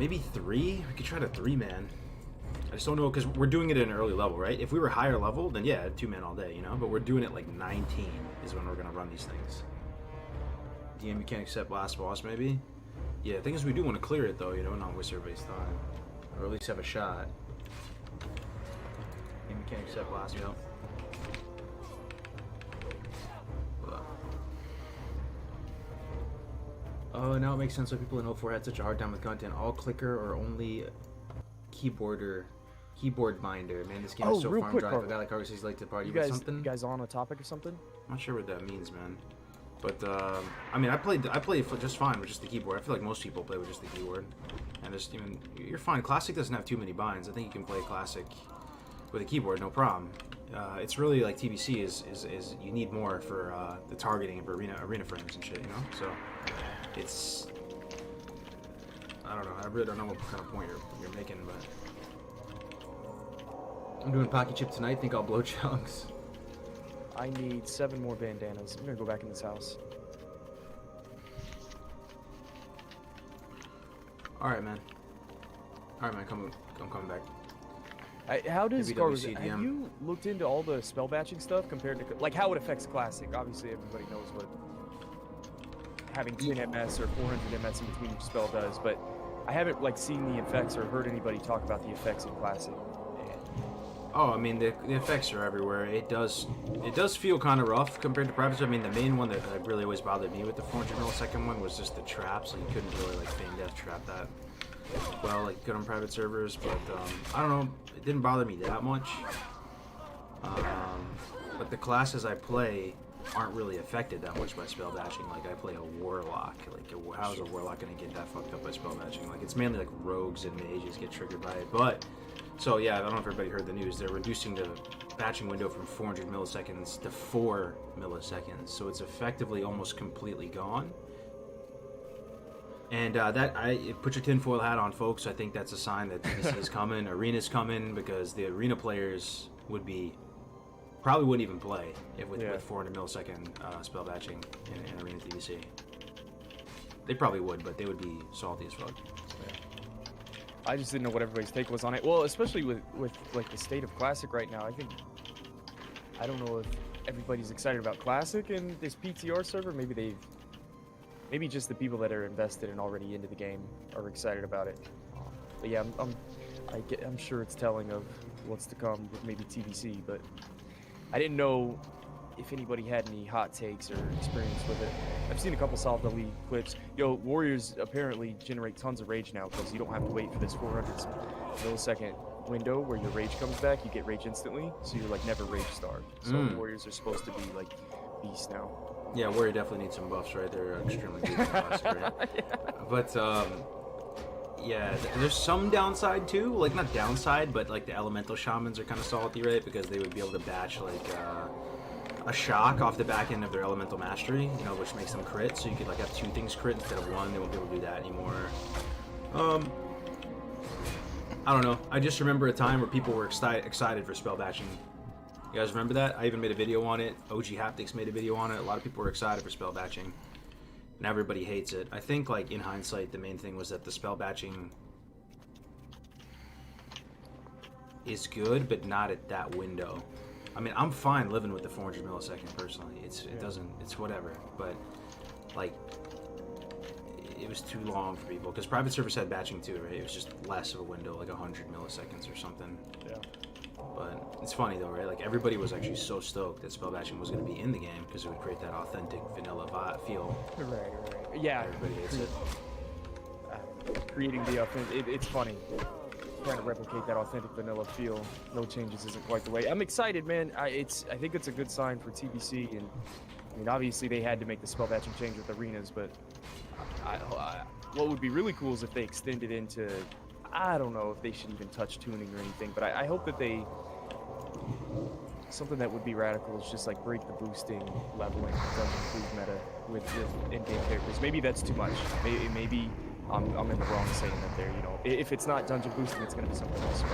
Maybe 3? We could try to 3-man. I just don't know, because we're doing it at an early level, right? If we were higher level, then yeah, 2-man all day, you know? But we're doing it like 19 is when we're going to run these things. DM, you can't accept last boss, maybe? Yeah, the thing is we do want to clear it, though, you know, not waste everybody's time. Or at least have a shot. DM, you can't accept last, you know? Oh, now it makes sense why people in 04 had such a hard time with content. All clicker or only keyboard minder. Man, this game is so farm drive. A guy like Carver says he's like to party with something. You guys on a topic or something? I'm not sure what that means, man. But I mean, I played just fine with just the keyboard. I feel like most people play with just the keyboard, and just even you're fine. Classic doesn't have too many binds. I think you can play Classic with a keyboard, no problem. It's really like TBC is you need more for the targeting of arena frames and shit, you know. So it's I don't know. I really don't know what kind of point you're making, but I'm doing Pocky Chip tonight. Think I'll blow chunks. I need 7 more bandanas. I'm gonna go back in this house. All right, man. I'm coming back. How does Carlos, WCDM. have you looked into all the spell batching stuff compared to like how it affects Classic? Obviously, everybody knows what having 10 MS or 400 MS in between each spell does, but I haven't like seen the effects or heard anybody talk about the effects in Classic. Oh, I mean the effects are everywhere. It does feel kind of rough compared to Private. I mean, the main one that really always bothered me with the 400 millisecond one was just the traps. Like you couldn't really like feign death trap that well, like you could on private servers. But I don't know. It didn't bother me that much. But the classes I play aren't really affected that much by spell batching. Like I play a warlock. Like how's a warlock gonna get that fucked up by spell batching? Like it's mainly like rogues and mages get triggered by it. But so yeah, I don't know if everybody heard the news. They're reducing the batching window from 400 milliseconds to 4 milliseconds. So it's effectively almost completely gone. And put your tinfoil hat on, folks. I think that's a sign that TBC is coming, Arena's coming, because the arena players probably wouldn't even play with 400 millisecond spell batching in arena TBC. They probably would, but they would be salty as fuck. Yeah. I just didn't know what everybody's take was on it. Well, especially with like the state of Classic right now. I don't know if everybody's excited about Classic and this PTR server. Maybe just the people that are invested and already into the game are excited about it. But yeah, I'm sure it's telling of what's to come with maybe TBC, but I didn't know if anybody had any hot takes or experience with it. I've seen a couple Solve the League clips. Warriors apparently generate tons of rage now because you don't have to wait for this 400 millisecond window where your rage comes back. You get rage instantly, so you're like never rage starved. So Warriors are supposed to be like beasts now. Yeah, Warrior definitely needs some buffs, right? They're extremely good in Classic, right? Yeah. But yeah, there's some downside too. Like not downside, but like the elemental shamans are kind of salty, right? Because they would be able to batch like a shock off the back end of their elemental mastery, you know, which makes them crit. So you could like have 2 things crit instead of 1. They won't be able to do that anymore. I don't know. I just remember a time where people were excited for spell batching. You guys remember that? I even made a video on it. OG Haptics made a video on it. A lot of people were excited for spell batching. And everybody hates it. I think, like, in hindsight, the main thing was that the spell batching is good, but not at that window. I mean, I'm fine living with the 400 millisecond, personally. It's whatever. But, like, it was too long for people. Because private servers had batching too, right? It was just less of a window, like 100 milliseconds or something. Yeah. But it's funny though, right? Like everybody was actually so stoked that spell batching was going to be in the game because it would create that authentic vanilla feel. Right. Yeah. Everybody hates it. Creating the authentic, it's funny. Trying to replicate that authentic vanilla feel. No changes isn't quite the way. I'm excited, man. I think it's a good sign for TBC, and I mean, obviously they had to make the spell batching change with arenas, but what would be really cool is if they extended into. I don't know if they should even touch tuning or anything, but I hope that they... Something that would be radical is just like break the boosting, leveling, dungeon food meta with in-game characters. Maybe that's too much. Maybe I'm in the wrong saying that there, you know. If it's not dungeon boosting, it's going to be something else.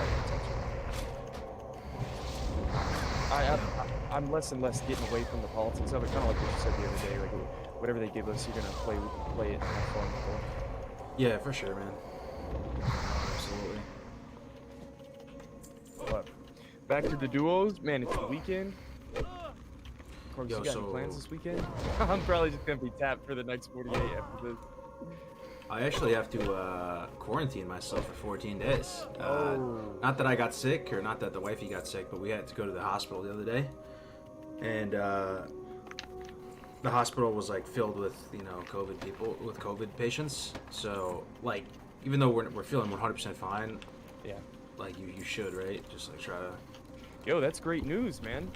I'm less and less getting away from the politics of it, kind of like what you said the other day. Like, whatever they give us, you're going to play it and have fun with it. Yeah, for sure, man. Absolutely. But back to the duos, man. It's the weekend. Corey, Yo, you got so- any plans this weekend? I'm probably just gonna be tapped for the next 48 after this. I actually have to quarantine myself for 14 days. Oh. Not that I got sick, or not that the wifey got sick, but we had to go to the hospital the other day, and the hospital was like filled with COVID people, with COVID patients. So like, even though we're feeling 100% fine, Yeah. like you should, right? Just like try to. Yo, that's great news, man.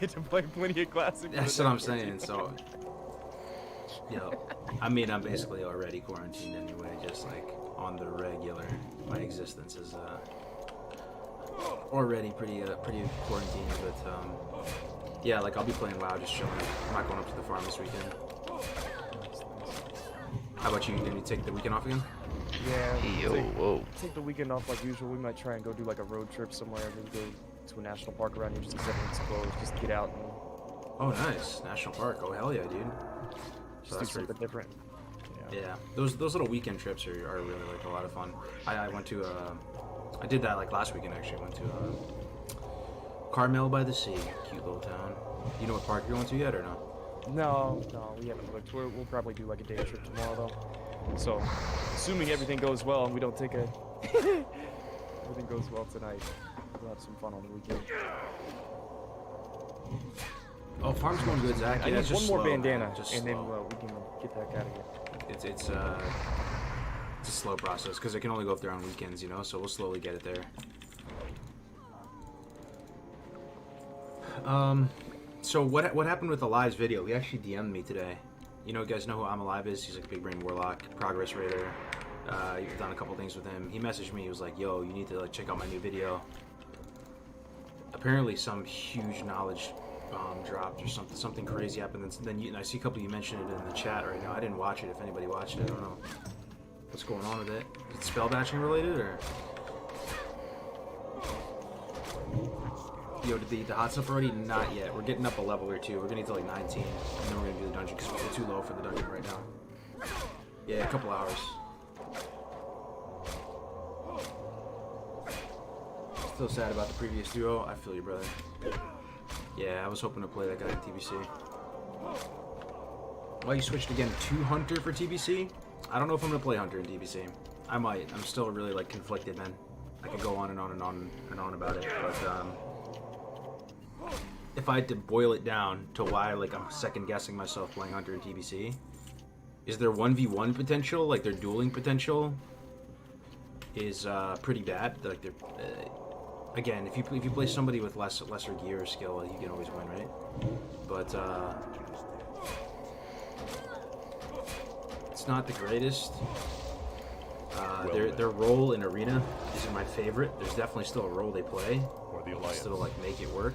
To play plenty of classic. That's what I'm saying. So, I mean, I'm basically already quarantined anyway, just like on the regular. My existence is already pretty quarantined, but yeah, like I'll be playing WoW, just chilling. I'm not going up to the farm this weekend. How about you? Did you take the weekend off again? Yeah. Take the weekend off like usual. We might try and go do like a road trip somewhere. Maybe go to a national park around here just because everything's closed. Just get out and Oh, nice. National Park. Oh, hell yeah, dude. just do something different. Yeah, those little weekend trips are really like a lot of fun. I went to I did that like last weekend actually. I went to Carmel by the Sea, cute little town. You know what park you're going to yet or no? No, we haven't looked. We'll probably do like a day trip tomorrow though. So, assuming everything goes well and we don't take a everything goes well tonight, we'll have some fun on the weekend. Oh, farm's going good, Zach. I Yeah, need it's one just more slow, bandana, man. Just and then slow. we can get the heck out of here. It's a slow process because it can only go up there on weekends, so we'll slowly get it there. So what happened with Alive's video? He actually DM'd me today. You guys know who I'm Alive is? He's like a big brain warlock, progress raider. You've done a couple things with him. He messaged me. He was like, "Yo, you need to like check out my new video." Apparently, some huge knowledge bomb dropped or something crazy happened. And I see a couple of you mentioned it in the chat right now. I didn't watch it. If anybody watched it, I don't know what's going on with it. Is it spell batching related or? Yo, did the hot stuff already? Not yet. We're getting up a level or two. We're gonna get to like 19, and then we're gonna do the dungeon because we're too low for the dungeon right now. Yeah, a couple hours. Still sad about the previous duo. I feel you, brother. Yeah, I was hoping to play that guy in TBC. Why you switched again to Hunter for TBC? I don't know if I'm gonna play Hunter in TBC. I might. I'm still really like conflicted, man. I could go on and on and on and on about it, but if I had to boil it down to why like I'm second guessing myself playing Hunter in TBC, is their 1v1 potential, like their dueling potential, is pretty bad. Like they're again, if you play somebody with lesser gear or skill, you can always win, right? But it's not the greatest. Their role in arena isn't my favorite. There's definitely still a role they play, still like make it work,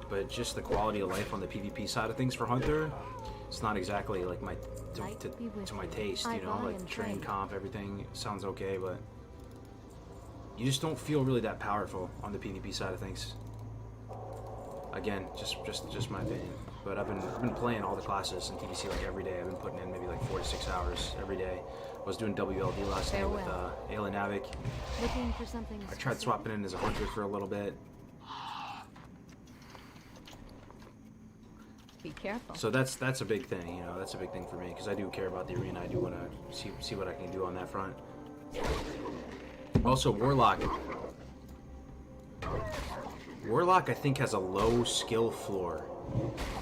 But just the quality of life on the PvP side of things for Hunter, it's not exactly like to my taste, Like train comp, everything sounds okay, but you just don't feel really that powerful on the PvP side of things. Again, just my opinion. But I've been playing all the classes in TBC like every day. I've been putting in maybe like 4 to 6 hours every day. I was doing WLD last night with Ayla Navik. Looking for something I tried swapping in as a hunter for a little bit. Be careful. So that's a big thing, That's a big thing for me because I do care about the arena. I do want to see what I can do on that front. Also, Warlock. Warlock, I think, has a low skill floor.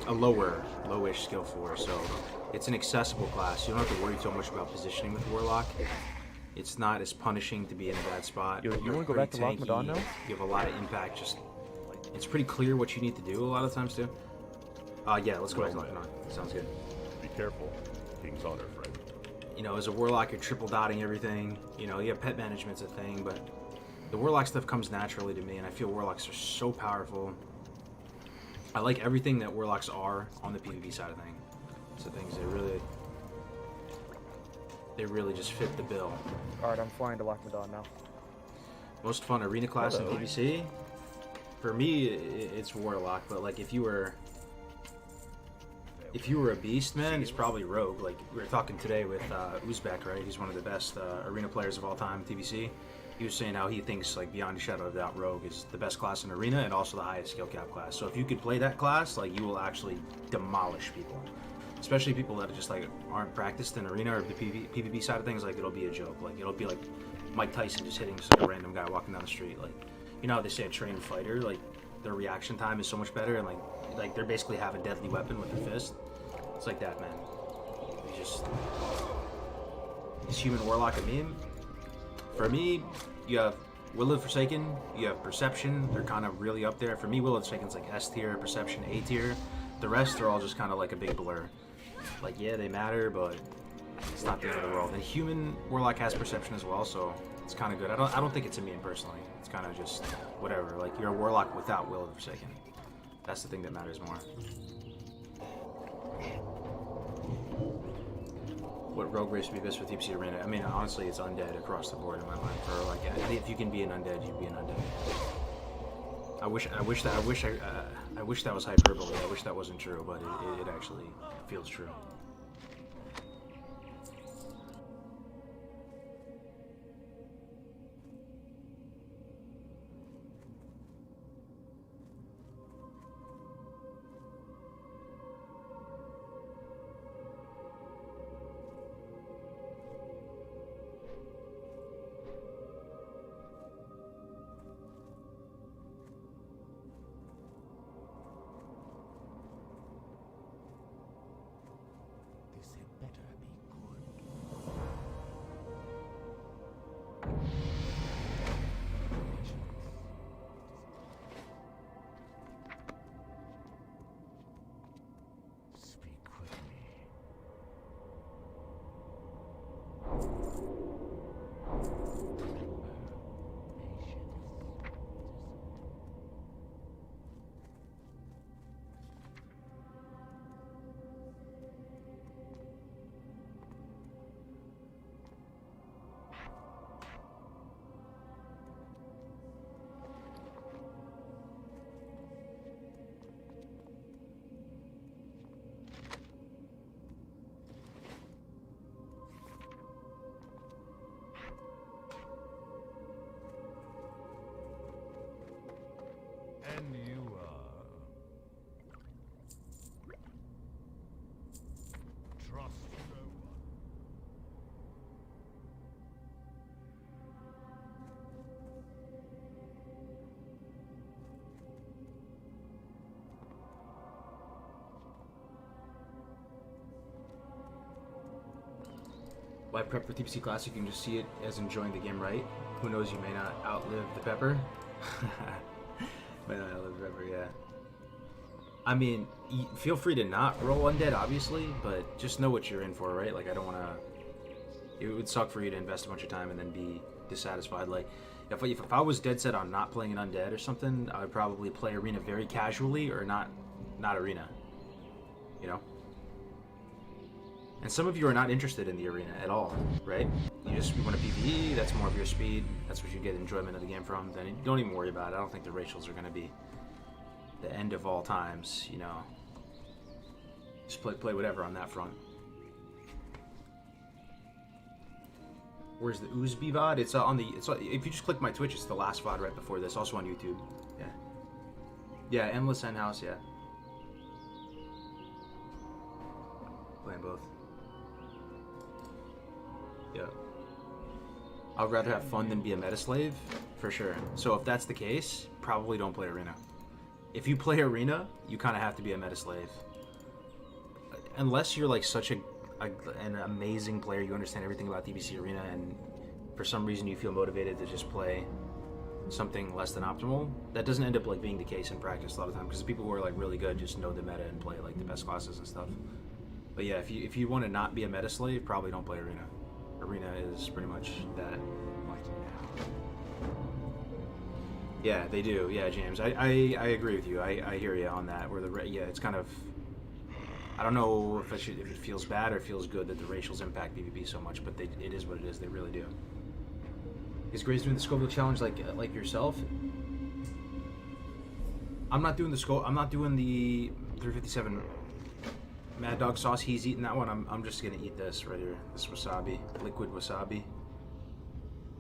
A lowish skill floor, so it's an accessible class. You don't have to worry so much about positioning with Warlock. It's not as punishing to be in a bad spot. Yo, you want to go back to Lock Madon now? You have a lot of impact. It's pretty clear what you need to do a lot of times, too. Yeah, let's go back to Lock Madon. Sounds good. Be careful. King's honor, friend. As a Warlock, you're triple dotting everything. You have pet management's a thing, but the Warlock stuff comes naturally to me, and I feel Warlocks are so powerful. I like everything that Warlocks are on the PvP side of things. So things they really just fit the bill. Alright, I'm flying to Lock Madon now. Most fun arena class in PvC? For me, it's Warlock, but like if you were if you were a beast, man, it's probably Rogue. Like, we were talking today with Uzbek, right? He's one of the best arena players of all time, TBC. He was saying how he thinks, like, beyond a shadow of a doubt, Rogue is the best class in arena and also the highest skill cap class. So if you could play that class, like, you will actually demolish people. Especially people that just, like, aren't practiced in arena or the PvP side of things. Like, it'll be a joke. Like, it'll be like Mike Tyson just hitting just like a random guy walking down the street. Like, you know how they say a trained fighter, like, their reaction time is so much better, and like they basically have a deadly weapon with their fist. It's like that, man. It's just is human warlock a meme? For me, you have Will of Forsaken, you have Perception. They're kind of really up there. For me, Will of Forsaken's like S tier, Perception A tier. The rest are all just kind of like a big blur. Like, yeah, they matter, but it's not the end of the world. And human warlock has Perception as well, so it's kind of good. I don't think it's a meme personally. It's kind of just whatever. Like, you're a warlock without Will of Forsaken. That's the thing that matters more. What rogue race would be best for TPC Arena? I mean, honestly, it's undead across the board in my mind. For like, if you can be an undead, you'd be an undead. I wish that was hyperbole. I wish that wasn't true, but it actually feels true. And you, trust no one. Why prep for TPC Classic? You can just see it as enjoying the game, right? Who knows, you may not outlive the pepper. May not outlive the pepper, yeah. I mean, feel free to not roll undead, obviously, but just know what you're in for, right? Like, I don't want to... It would suck for you to invest a bunch of time and then be dissatisfied. Like, if I was dead set on not playing an undead or something, I would probably play arena very casually or not arena. You know? And some of you are not interested in the arena at all, right? You want a PvE, that's more of your speed, that's what you get enjoyment of the game from, then don't even worry about it. I don't think the racials are going to be the end of all times, you know. Just play whatever on that front. Where's the Uzby VOD? It's on the, if you just click my Twitch, it's the last VOD right before this, also on YouTube. Yeah. Yeah, Endless End House, yeah. Playing both. Yeah. I'd rather have fun than be a meta slave, for sure. So if that's the case, probably don't play arena. If you play arena, you kind of have to be a meta slave. Unless you're like such an amazing player, you understand everything about TBC arena, and for some reason you feel motivated to just play something less than optimal. That doesn't end up like being the case in practice a lot of times, because the people who are like really good just know the meta and play like the best classes and stuff. But yeah, if you want to not be a meta slave, probably don't play arena. Arena is pretty much that. Yeah, they do. Yeah, James, I agree with you. I hear you on that. Where it's kind of, I don't know if it feels bad or feels good that the racials impact PvP so much, but it is what it is. They really do. Is Grace doing the Scoville challenge like yourself? I'm not doing the 357 Mad Dog sauce, he's eating that one. I'm just gonna eat this right here. This wasabi, liquid wasabi.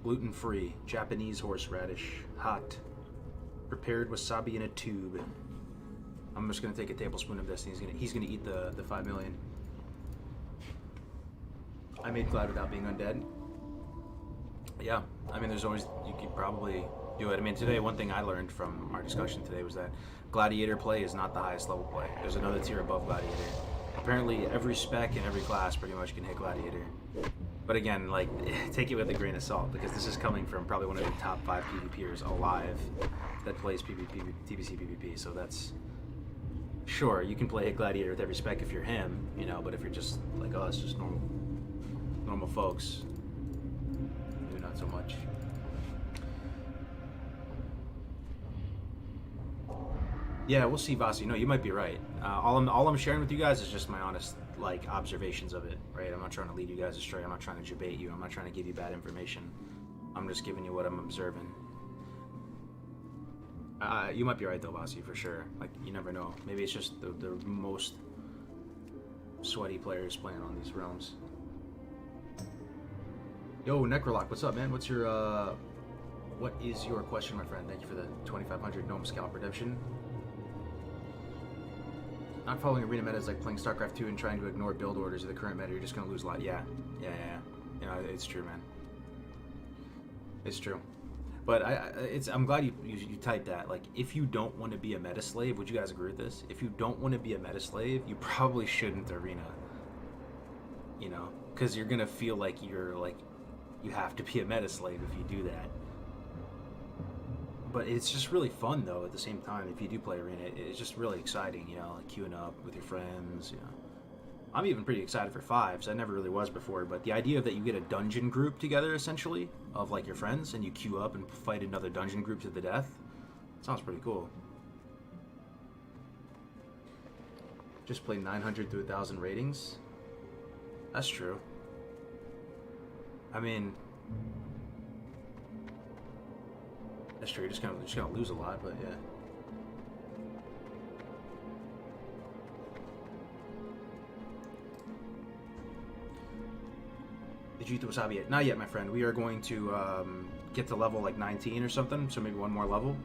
Gluten-free, Japanese horseradish, hot. Prepared wasabi in a tube. I'm just gonna take a tablespoon of this and he's gonna eat the 5 million. I made Glad without being undead. Yeah, I mean, there's always, you could probably do it. I mean, today, one thing I learned from our discussion today was that Gladiator play is not the highest level play. There's another tier above Gladiator. Apparently, every spec in every class pretty much can hit Gladiator. But again, like, take it with a grain of salt, because this is coming from probably one of the top 5 PvPers alive that plays PvP, TBC PvP, so that's... Sure, you can play hit Gladiator with every spec if you're him, you know, but if you're just like us, just normal folks, maybe not so much. Yeah, we'll see, Vasi. No, you might be right. All I'm sharing with you guys is just my honest, like, observations of it, right? I'm not trying to lead you guys astray. I'm not trying to debate you. I'm not trying to give you bad information. I'm just giving you what I'm observing. You might be right, though, Vasi, for sure. Like, you never know. Maybe it's just the most sweaty players playing on these realms. Yo, Necrolock, what's up, man? What is your question, my friend? Thank you for the 2,500 Gnome Scalp redemption. Not following arena meta is like playing StarCraft 2 and trying to ignore build orders of the current meta. You're just gonna lose a lot. Yeah. You know, it's true, man. It's true. But I'm glad you typed that. Like, if you don't want to be a meta slave, would you guys agree with this? If you don't want to be a meta slave, you probably shouldn't arena. You know, because you're gonna feel like you have to be a meta slave if you do that. But it's just really fun, though, at the same time. If you do play arena, it's just really exciting, you know, like queuing up with your friends, you know. I'm even pretty excited for 5s. I never really was before, but the idea that you get a dungeon group together, essentially, of, like, your friends, and you queue up and fight another dungeon group to the death, sounds pretty cool. Just play 900 to 1,000 ratings? That's true. I mean... That's true, you're just gonna lose a lot, but yeah. Did you eat the wasabi yet? Not yet, my friend. We are going to get to level like 19 or something, so maybe one more level.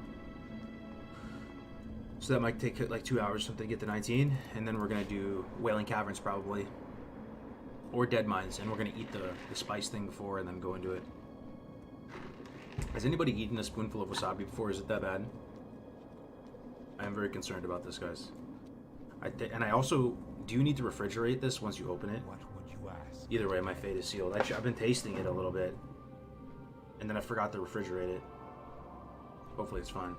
So that might take like 2 hours or something to get to 19, and then we're gonna do Wailing Caverns probably, or Dead Mines, and we're gonna eat the spice thing before and then go into it. Has anybody eaten a spoonful of wasabi before? Is it that bad? I am very concerned about this, guys. And I also, do you need to refrigerate this once you open it? What would you ask? Either way, my fate is sealed. I've been tasting it a little bit, and then I forgot to refrigerate it. Hopefully it's fine.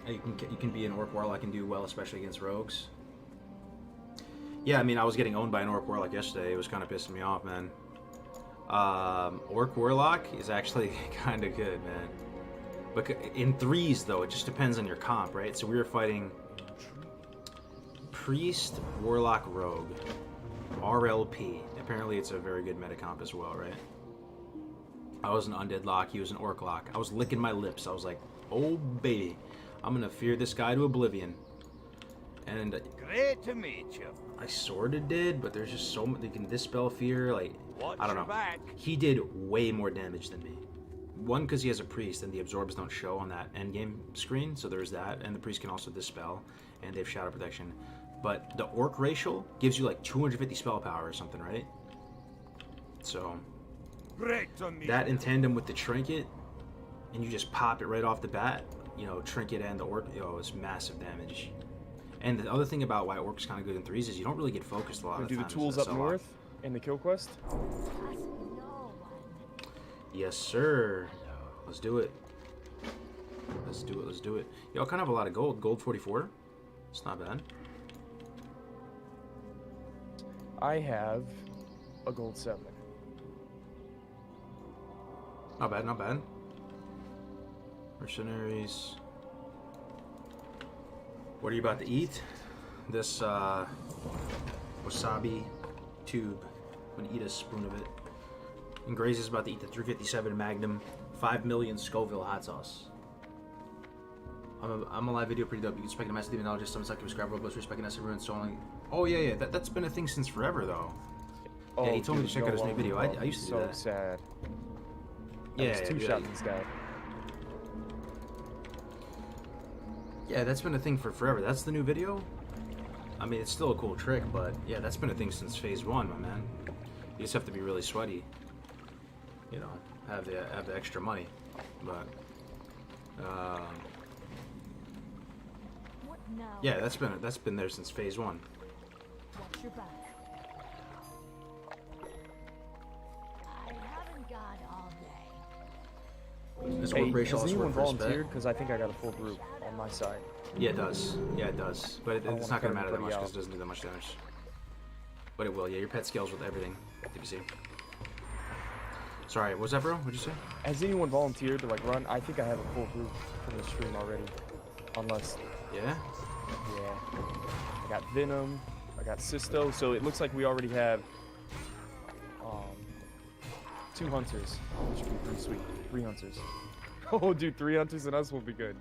You can be an Orc Warlock and do well, especially against rogues. Yeah, I mean, I was getting owned by an Orc Warlock yesterday. It was kind of pissing me off, man. Orc Warlock is actually kind of good, man. But in 3s, though, it just depends on your comp, right? So we were fighting Priest, Warlock, Rogue. RLP. Apparently it's a very good meta comp as well, right? I was an Undead Lock, he was an Orc Lock. I was licking my lips. I was like, oh, baby. I'm gonna fear this guy to oblivion. And Great to meet you. I sorta did, but there's just so much. They can dispel fear, like, Watch I don't know. your back. He did way more damage than me. One, because he has a priest, and the absorbs don't show on that endgame screen, so there's that. And the priest can also dispel, and they have shadow protection. But the orc racial gives you like 250 spell power or something, right? So Great to meet that you. in tandem with the trinket, and you just pop it right off the bat. You know, trinket and the orc, it's massive damage. And the other thing about why orc's kind of good in 3s is you don't really get focused a lot of Do the times. tools That's up a lot. north in the kill quest? Yes, sir. Let's do it. Let's do it. Let's do it. Yo, I kind of have a lot of gold. Gold 44. It's not bad. I have a gold 7. Not bad. Not bad. Mercenaries. What are you about to eat? This wasabi tube. I'm gonna eat a spoon of it. And Graze is about to eat the 357 Magnum 5 million Scoville hot sauce. I'm a live video pretty dope. You can spec a massive demonologist, summon psychic, prescribe robots, respecting us, everyone, so on. Oh yeah, yeah. That's been a thing since forever though. Oh, Yeah, he told me dude, to check no out his new longer video. involved. I used to do So that. sad. Yeah, I was two-shotting this guy. Yeah, that's been a thing for forever. That's the new video? I mean, it's still a cool trick, but yeah, that's been a thing since phase 1, my man. You just have to be really sweaty. You know, have the extra money. But, What now? yeah, that's been there since phase 1. Watch your back. I haven't got all day. This Hey, work ratio has also anyone work for us, bet. volunteered? Because I think I got a full group on my side. Yeah, it does. Yeah, it does. But don't it's wanna not going to cut matter that much anybody because it doesn't do that much damage. But it will. Yeah, your pet scales with everything. DPC. Sorry, what was that, bro? What'd you say? Has anyone volunteered to like run? I think I have a full group from the stream already. Unless, Yeah? yeah. I got Venom, I got Sisto, so it looks like we already have 2 hunters, which would be pretty sweet. 3 hunters. Oh, dude, 3 hunters and us will be good.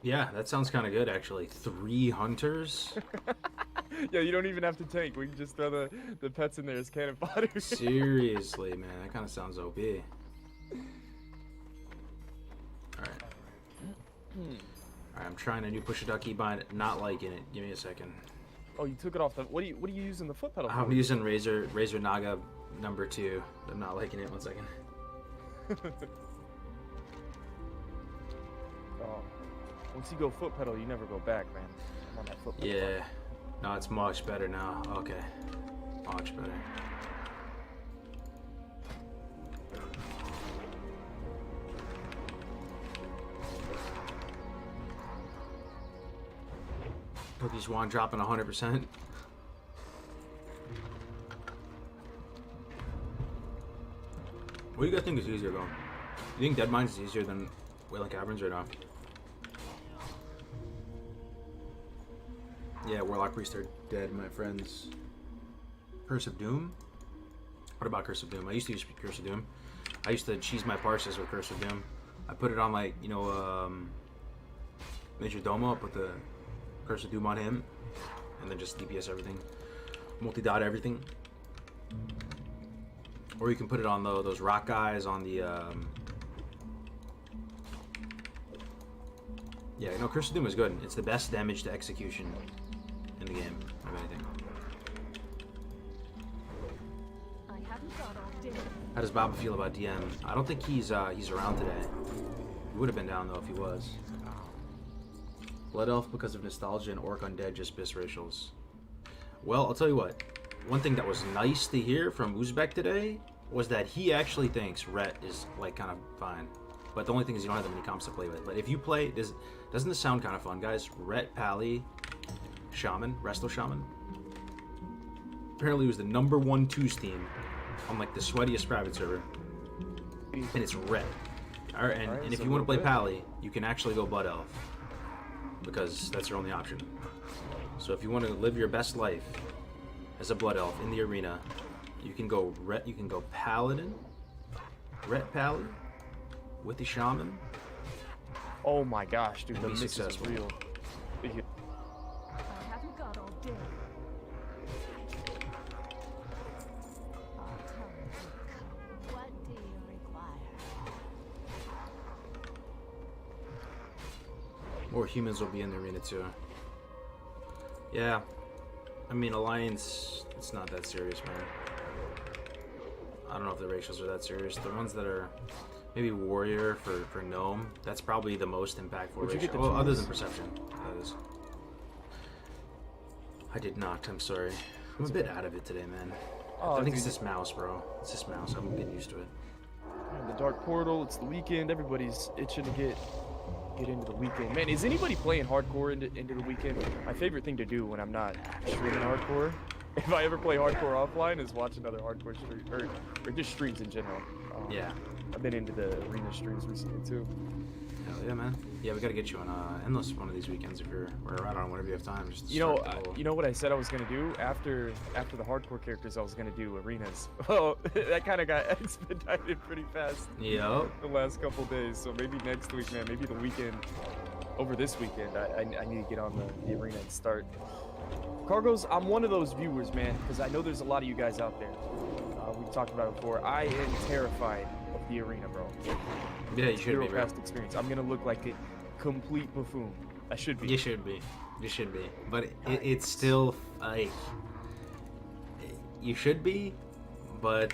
Yeah, that sounds kind of good, actually. 3 hunters? Yeah, you don't even have to tank. We can just throw the pets in there as cannon fodder. Seriously, man. That kind of sounds OP. Alright. Alright, I'm trying a new push a duck keybind. Not liking it. Give me a second. Oh, you took it off the. What are you using the foot pedal for? I'm using Razor Naga number 2. I'm not liking it. 1 second. Oh, once you go foot pedal, you never go back, man. I'm on that foot pedal. Yeah. No, it's much better now. Okay. Much better. Cookie Swan dropping 100%. What do you guys think is easier, though? You think Dead Mines is easier than Wailing Caverns or not? Yeah, Warlock Priest are dead, my friends. Curse of Doom? What about Curse of Doom? I used to use Curse of Doom. I used to cheese my parses with Curse of Doom. I put it on, like, you know, Major Domo. I put the Curse of Doom on him. And then just DPS everything. Multi-dot everything. Or you can put it on those rock guys on the, yeah, no, Curse of Doom is good. It's the best damage to execution in the game, of anything. I haven't got all day. How does Baba feel about DM? I don't think he's around today. He would have been down though if he was. Blood Elf because of nostalgia and Orc Undead just bis racials. Well, I'll tell you what. One thing that was nice to hear from Uzbek today was that he actually thinks Rhett is like kind of fine. But the only thing is you don't have that many comps to play with. But if you play, doesn't this sound kind of fun, guys? Rhett, Pally, Shaman, Resto Shaman. Apparently it was the #1 twos team on like the sweatiest private server. And it's Rhett. Alright, and if so you want to play good. Pally, you can actually go Blood Elf. Because that's your only option. So if you want to live your best life as a Blood Elf in the arena, you can go Paladin, Rhett Pally, with the Shaman. Oh my gosh, dude, And the be miss is successful. real. I haven't got all day. I'll tell you. What do you require? More humans will be in the arena too. Yeah. I mean, Alliance, it's not that serious, man. I don't know if the ratios are that serious. The ones that are maybe Warrior for Gnome, that's probably the most impactful Would you ratio. get the Well, other twos? than Perception, that is. I did not, I'm sorry. I'm a bit out of it today, man. Oh, I think it's dude. this mouse, bro. It's this mouse. I'm getting used to it. Man, the Dark Portal, it's the weekend. Everybody's itching to get into the weekend. Man, is anybody playing hardcore into the weekend? My favorite thing to do when I'm not streaming hardcore, if I ever play hardcore offline, is watch another hardcore stream, or just streams in general. Yeah. I've been into the arena streams recently too. Hell yeah, man. Yeah, we gotta get you on Endless one of these weekends if you're, or I don't know, whenever you have time. Just to You know, start the whole- you know what I said I was gonna do after the hardcore characters. I was gonna do arenas. Well, that kind of got expedited pretty fast Yep. the last couple days. So maybe next week, man. Maybe the weekend over this weekend. I need to get on the arena and start. Cargos, I'm one of those viewers, man, because I know there's a lot of you guys out there. We've talked about it before. I am terrified of the arena, bro. Yeah, you should Zero be, bro. past experience. I'm gonna look like a complete buffoon. I should be. You should be. You should be. But it's still like you should be, but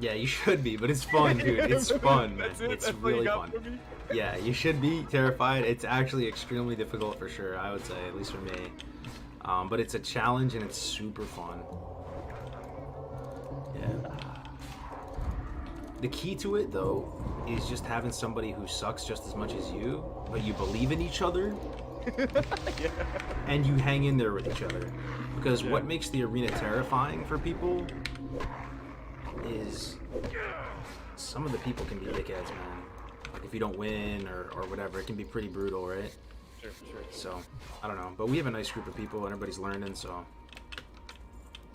yeah, you should be. But it's fun, dude. It's fun, man. That's it? It's That's what you really got fun. for me? Yeah, you should be terrified. It's actually extremely difficult for sure. I would say, at least for me. But it's a challenge and it's super fun. Yeah. The key to it, though, is just having somebody who sucks just as much as you, but you believe in each other, Yeah. and you hang in there with each other. Because Yeah. what makes the arena terrifying for people is some of the people can be dickheads, man. Like if you don't win or whatever, it can be pretty brutal, right? Sure. So, I don't know. But we have a nice group of people, and everybody's learning, so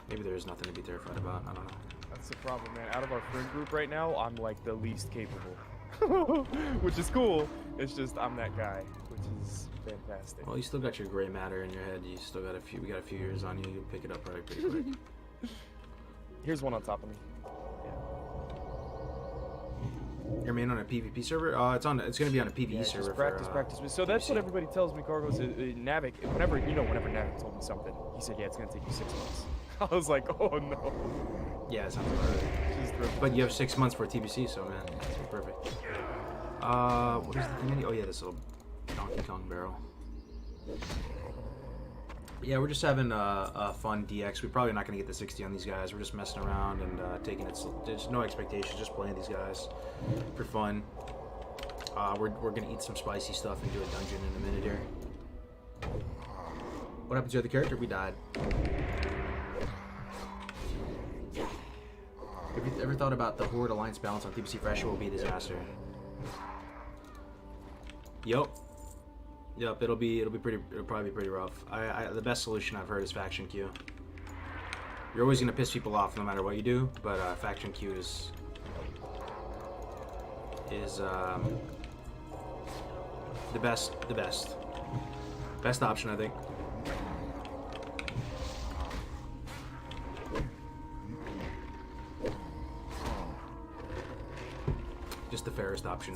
maybe there is nothing to be terrified about. I don't know. That's the problem, man. Out of our friend group right now, I'm like the least capable. Which is cool. It's just I'm that guy, which is fantastic. Well, you still got your gray matter in your head. You still got we got a few years on you. You'll pick it up pretty quick. Here's one on top of me. You're main on a PvP server? It's gonna be on a PvE Yeah, server. just practice, for, practice. So that's what PvC. everybody tells me, Cargos. Navik, whenever Navik told me something, he said, yeah, it's gonna take you 6 months. I was like, oh no. Yeah, it sounds about right. Just throw- But you have 6 months for TBC, so man, it's perfect. What is the thing? Oh yeah, this little Donkey Kong barrel. Yeah, we're just having a fun DX. We're probably not gonna get the 60 on these guys. We're just messing around and taking it. There's no expectations, just playing these guys for fun. We're gonna eat some spicy stuff and do a dungeon in a minute here. What happened to the other character? We died. Have you ever thought about the Horde Alliance balance on TBC Fresh? It will be a disaster. Yup, it'll probably be pretty rough. The best solution I've heard is faction queue. You're always gonna piss people off no matter what you do, but faction queue is the best option, I think. Just the fairest option.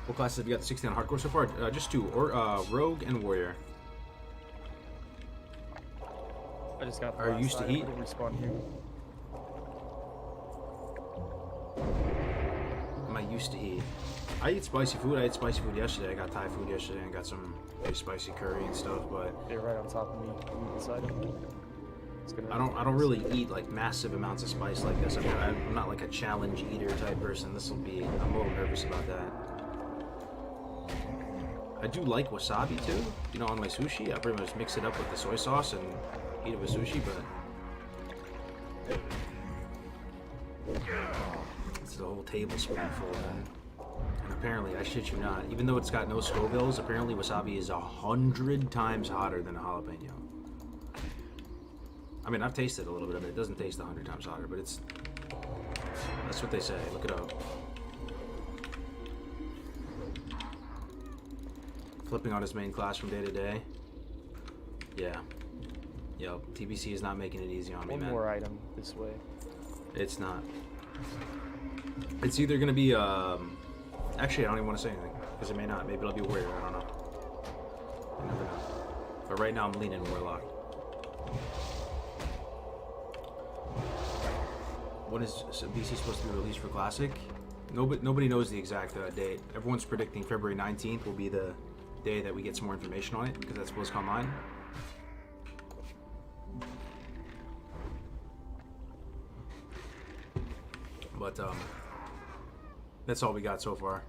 What classes have you got 60 on hardcore so far? Just 2, or Rogue and Warrior. I just got the Are you last used to item. heat? It'll respawn here. Am I used to heat? I eat spicy food. I ate spicy food yesterday. I got Thai food yesterday and got some really spicy curry and stuff. But They're right on top of me. Beside him. It's gonna I don't really eat like massive amounts of spice like this. I mean, I'm not like a challenge eater type person. I'm a little nervous about that. I do like wasabi too. You know, on my sushi, I pretty much mix it up with the soy sauce and eat it with sushi. But it's a whole tablespoonful, man. And apparently, I shit you not, even though it's got no Scovilles, apparently wasabi is 100 times hotter than a jalapeno. I mean, I've tasted a little bit of it. It doesn't taste 100 times hotter, but that's what they say. Look it up. Flipping on his main class from day to day. Yeah. Yo, TBC is not making it easy on me, One man. more item this way. It's not. It's either gonna be actually, I don't even want to say anything because it may not. Maybe it'll be Warrior. I don't know. You never know. But right now, I'm leaning Warlock. When is BC supposed to be released for Classic? Nobody knows the exact date. Everyone's predicting February 19th will be the day that we get some more information on it because that's BlizzCon Online. But that's all we got so far.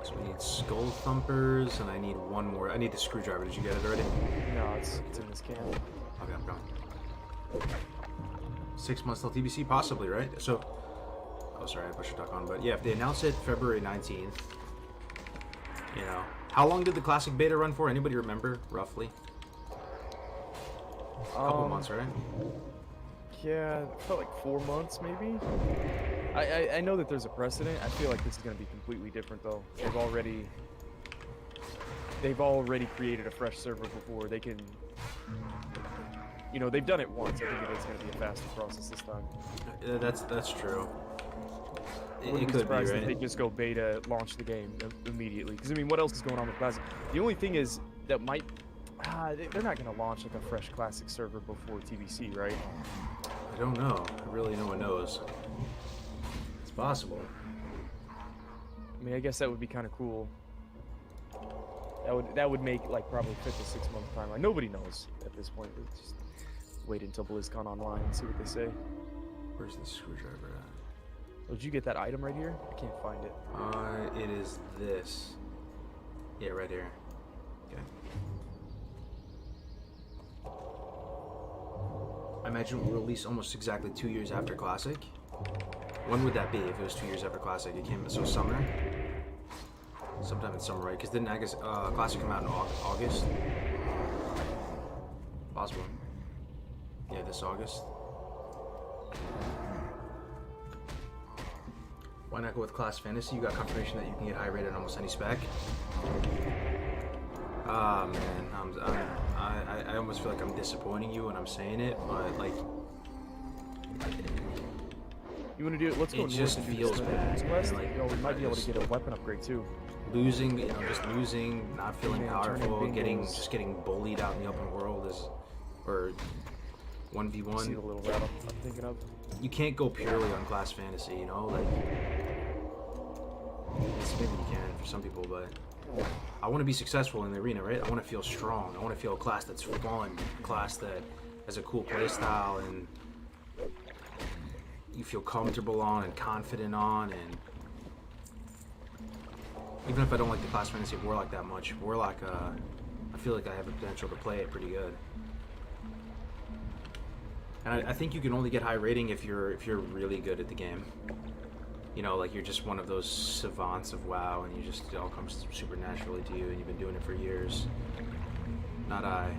So we need Skull Thumpers, and I need one more. I need the Screwdriver. Did you get it already? No, it's in this can. Okay, I'm going. 6 months till TBC, possibly, right? So, oh, sorry, I pushed your duck on, but yeah, if they announce it February 19th, you know, how long did the classic beta run for? Anybody remember, roughly? A couple months, right? Yeah, it felt like 4 months, maybe. I know that there's a precedent. I feel like this is going to be completely different, though. They've already created a fresh server before. They can, you know, they've done it once. I think it's going to be a faster process this time. That's true. Wouldn't It be could be, surprised right? if they just go beta, launch the game immediately. Because I mean, what else is going on with Classic? The only thing is that might, they're not going to launch like a fresh Classic server before TBC, right? I don't know. Really, no one knows. It's possible. I mean, I guess that would be kind of cool. That would make like probably fit the 6 month timeline. Nobody knows at this point. Let's just wait until BlizzCon online and see what they say. Where's the screwdriver at? Oh, did you get that item right here? I can't find it. It is this. Yeah, right here. Okay. I imagine we'll release almost exactly 2 years after Classic. When would that be if it was 2 years after Classic? It came, so summer? Sometime in summer, right? Because didn't I guess Classic come out in August? Possible. Yeah, this August. Why not go with Class Fantasy? You got confirmation that you can get high rated on almost any spec. Ah man, I almost feel like I'm disappointing you when I'm saying it, but like, You want to do it? Let's go. it just feels bad. Quest. Like, You know, we might be able to get a weapon upgrade too. losing, you know, just losing, not feeling Man, powerful, turning just getting bullied out in the open world is, or See the 1v1. little rat I'm thinking of. You can't go purely on Class Fantasy, you know, like, maybe you can for some people, but I want to be successful in the arena, right? I want to feel strong. I want to feel a class that's fun, a class that has a cool playstyle and you feel comfortable on and confident on. And even if I don't like the Class Fantasy of Warlock that much, Warlock, I feel like I have the potential to play it pretty good. And I think you can only get high rating if you're really good at the game. You know, like you're just one of those savants of WoW, and it all comes super naturally to you, and you've been doing it for years. Not I.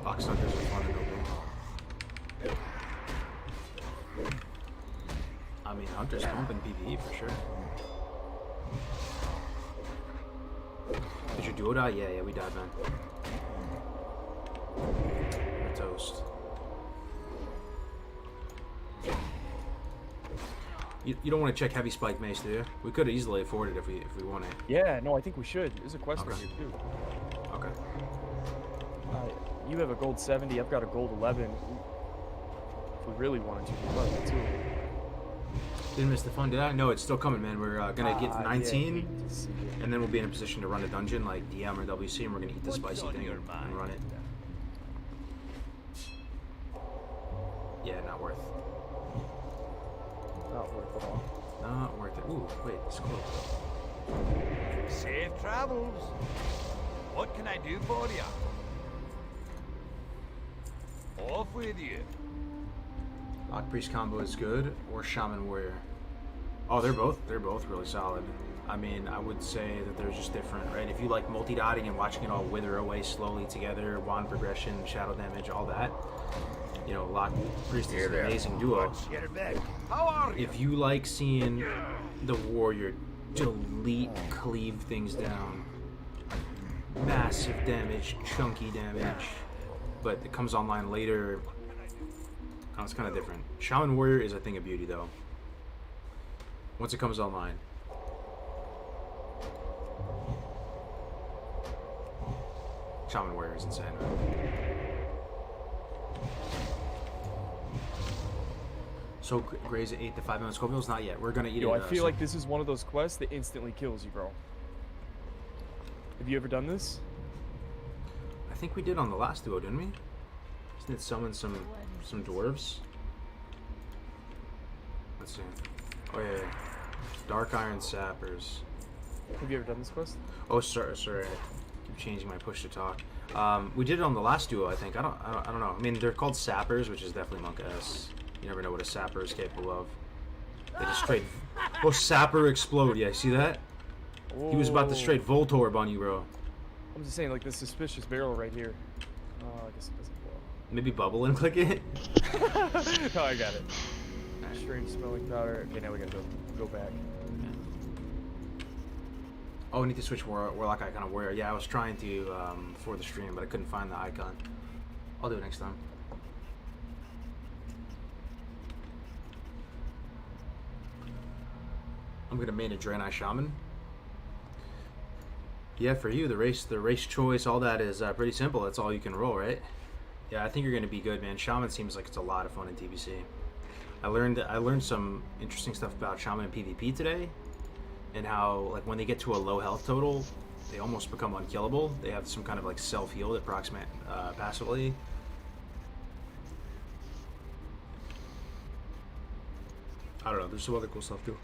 Box hunters are fun and open. I mean, hunters pumping PvE for sure. Did your duo die? Yeah, we died, man. We're toast. You don't want to check heavy spike mace, do you? We could easily afford it if we want it. Yeah, no, I think we should. There's a quest right Okay. here too. Okay. You have a gold 70. I've got a gold 11. If we really wanted to, we could play too. Didn't miss the fun, did I? No, it's still coming, man. We're gonna get to 19, Yeah, to see it. and then we'll be in a position to run a dungeon like DM or WC, and we're gonna eat the spicy thing and run it. Yeah, not worth. Not worth it all. Not worth it. Ooh, wait, it's close. Safe travels. What can I do for you? Off with you. Lock Priest combo is good, or Shaman Warrior. Oh, they're both really solid. I mean, I would say that they're just different, right? If you like multi-dotting and watching it all wither away slowly together, wand progression, shadow damage, all that, you know, Lock Priest is an amazing duo. Get back. How are you? If you like seeing the warrior delete, cleave things down, massive damage, chunky damage, but it comes online later, it's kind of different. Shaman Warrior is a thing of beauty, though. Once it comes online. Shaman Warrior is insane, man. So Gray's at 8 to 5 minutes. Scoville's not yet. We're gonna eat Yo, it. I feel like this is one of those quests that instantly kills you, bro. Have you ever done this? I think we did on the last duo, didn't we? Let's summon some dwarves. Let's see. Oh yeah, yeah. Dark Iron Sappers. Have you ever done this quest? Oh, sorry. I keep changing my push to talk. We did it on the last duo, I think. I don't know. I mean, they're called sappers, which is definitely monk S. You never know what a sapper is capable of. They just straight. Oh, sapper explode! Yeah, see that? He was about to straight Voltorb on you, bro. I'm just saying, like this suspicious barrel right here. Oh, I guess it doesn't blow. Maybe bubble and click it. Oh, I got it. Strange smelling powder. Okay, now we gotta go back. Oh, I need to switch Warlock icon of Warrior. Yeah, I was trying to for the stream, but I couldn't find the icon. I'll do it next time. I'm gonna main a Draenei Shaman. Yeah, for you, the race choice, all that is pretty simple. That's all you can roll, right? Yeah, I think you're gonna be good, man. Shaman seems like it's a lot of fun in TBC. I learned some interesting stuff about Shaman in PvP today, and how like when they get to a low health total, they almost become unkillable. They have some kind of like self heal that procs passively. I don't know. There's some other cool stuff too.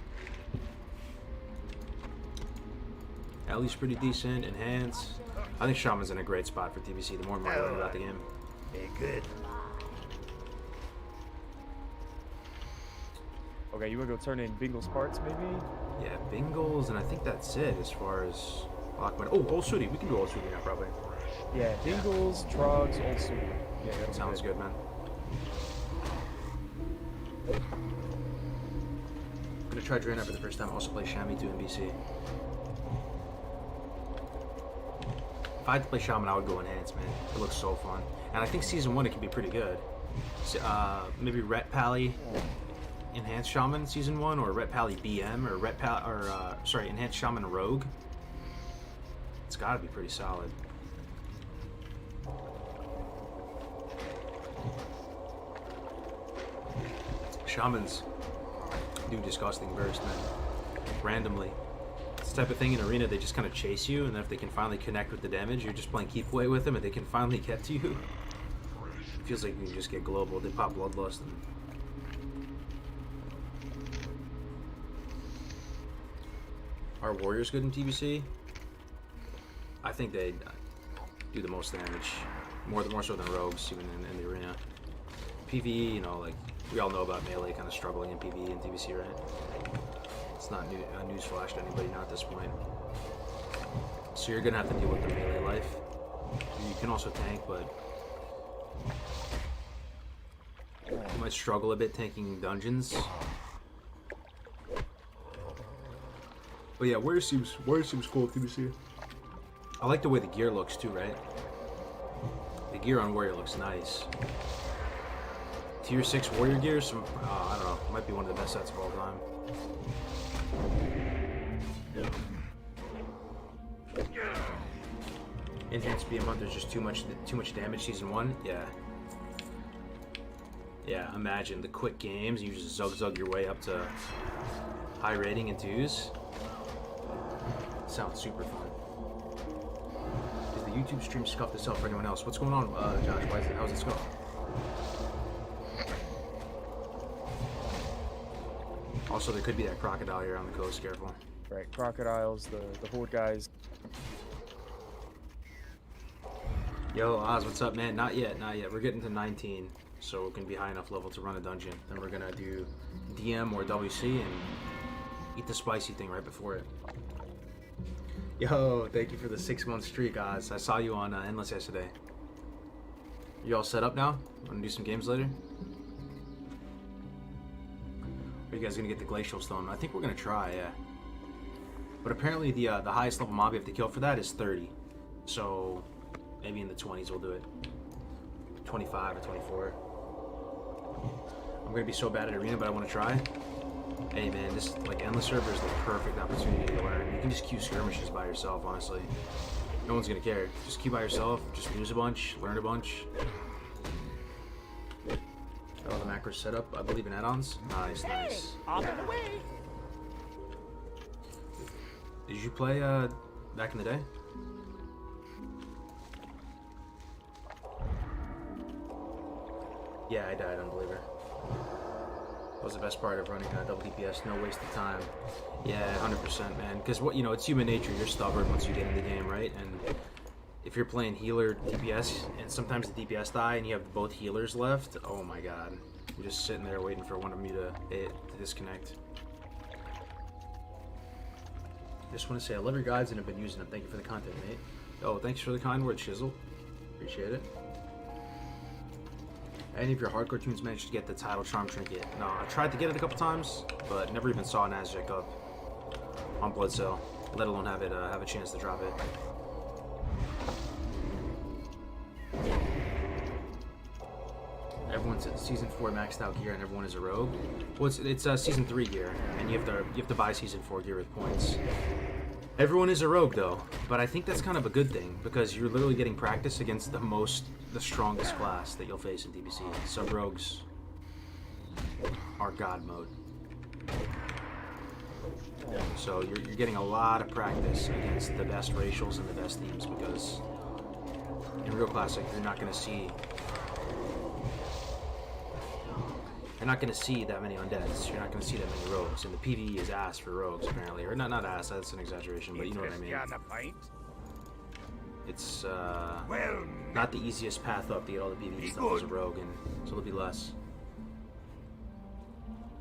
At least pretty decent. Enhance. I think Shaman's in a great spot for TBC. The more and more I learn about the game. Hey, good. Okay, you wanna go turn in Bingle's parts, maybe? Yeah, Bingles, and I think that's it as far as Lockman. Oh, Old Sooty. We can do Old Sooty now, probably. Yeah, Bingles, Trogs, Old Super. Yeah, that'll Sounds be good, man. I'm gonna try Draenei for the first time. Also play Shami 2 in BC. If I had to play Shaman, I would go Enhance, man. It looks so fun. And I think Season 1 it can be pretty good. Maybe Ret Pally Enhanced Shaman Season 1, or Ret Pally BM, or Enhanced Shaman Rogue. It's gotta be pretty solid. Shamans do disgusting burst, man. Randomly. It's the type of thing in Arena, they just kind of chase you, and then if they can finally connect with the damage, you're just playing keep away with them, and they can finally get to you. It feels like you can just get global. They pop Bloodlust and... Are warriors good in TBC? I think they do the most damage. More so than rogues, even in the arena. PvE, you know, like, we all know about melee kind of struggling in PvE and TBC, right? It's not a newsflash to anybody now at this point. So you're gonna have to deal with the melee life. You can also tank, but you might struggle a bit tanking dungeons. But yeah, Warrior seems cool at TBC. I like the way the gear looks too, right? The gear on Warrior looks nice. Tier 6 Warrior gear, I don't know, might be one of the best sets of all time. Enhanced BM Hunter's just too much damage Season 1? Yeah. Yeah, imagine the quick games, you just zug your way up to high rating in 2s. Sounds super fun. Is the YouTube stream scuffed itself for anyone else? What's going on, Josh? How's it scuffed? Also, there could be that crocodile here on the coast. Careful. Right, crocodiles, the horde guys. Yo, Oz, what's up, man? Not yet. We're getting to 19, so we can be high enough level to run a dungeon. Then we're gonna do DM or WC and eat the spicy thing right before it. Yo, thank you for the 6-month streak, Oz. I saw you on Endless yesterday. You all set up now? Wanna do some games later? Are you guys gonna get the Glacial Stone? I think we're gonna try, yeah. But apparently the highest level mob you have to kill for that is 30. So maybe in the 20s we'll do it. 25 or 24. I'm gonna be so bad at Arena, but I wanna try. Hey man, this like Endless server is the perfect opportunity to learn. You can just queue skirmishes by yourself, honestly. No one's gonna care. Just queue by yourself, just lose a bunch, learn a bunch. Got all the macros set up. I believe in add-ons. Nice. Off and away. Did you play back in the day? Yeah, I died, Unbeliever. That was the best part of running double DPS, no waste of time. Yeah, 100%, man. Because it's human nature. You're stubborn once you get in the game, right? And if you're playing healer DPS, and sometimes the DPS die, and you have both healers left, oh my god, you're just sitting there waiting for one of you to disconnect. Just want to say I love your guides and have been using them. Thank you for the content, mate. Oh, thanks for the kind words, Shizzle. Appreciate it. Any of your hardcore tunes managed to get the title charm trinket? No, I tried to get it a couple times, but never even saw an Aztec up on Blood Cell, let alone have a chance to drop it. Everyone's at season 4 maxed out gear, and everyone is a rogue. Well, it's season 3 gear, and you have to buy season 4 gear with points. Everyone is a rogue though, but I think that's kind of a good thing because you're literally getting practice against the strongest class that you'll face in DBC. Sub rogues are god mode. So you're getting a lot of practice against the best racials and the best themes because in real classic you're not going to see that many undeads. You're not going to see that many rogues, and the PvE is ass for rogues apparently, or not ass. That's an exaggeration, but you know what I mean. It's not the easiest path up to get all the PvE stuff as a rogue, and so there'll be less.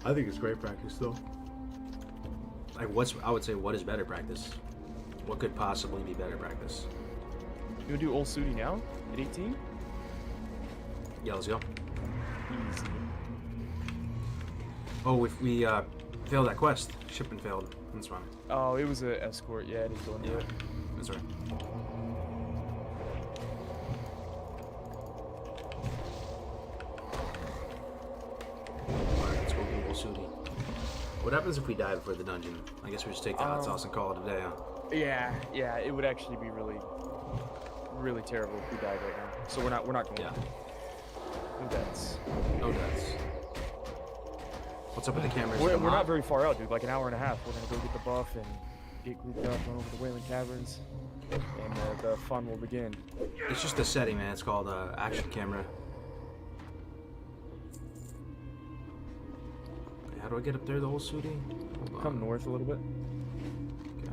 I think it's great practice though. Like I would say what is better practice? What could possibly be better practice? You would do Old Sudi now at 18? Yeah, let's go. Easy. Oh, if we failed that quest, shipment failed. That's fine. Oh, it was an escort. Yeah, I didn't go into it. That's right. Alright, let's go Google Sudi. What happens if we die before the dungeon? I guess we just take the hot sauce and call it a day, huh? Yeah, it would actually be really terrible if we died right now. So we're not going. Yeah. No deaths. No deaths. What's up with the cameras? We're not very far out, dude. Like an hour and a half. We're gonna go get the buff and get grouped up, run over the Wailing Caverns, and the fun will begin. It's just a setting, man. It's called action camera. Okay, how do I get up there, the whole Sudi? Come north a little bit. Okay.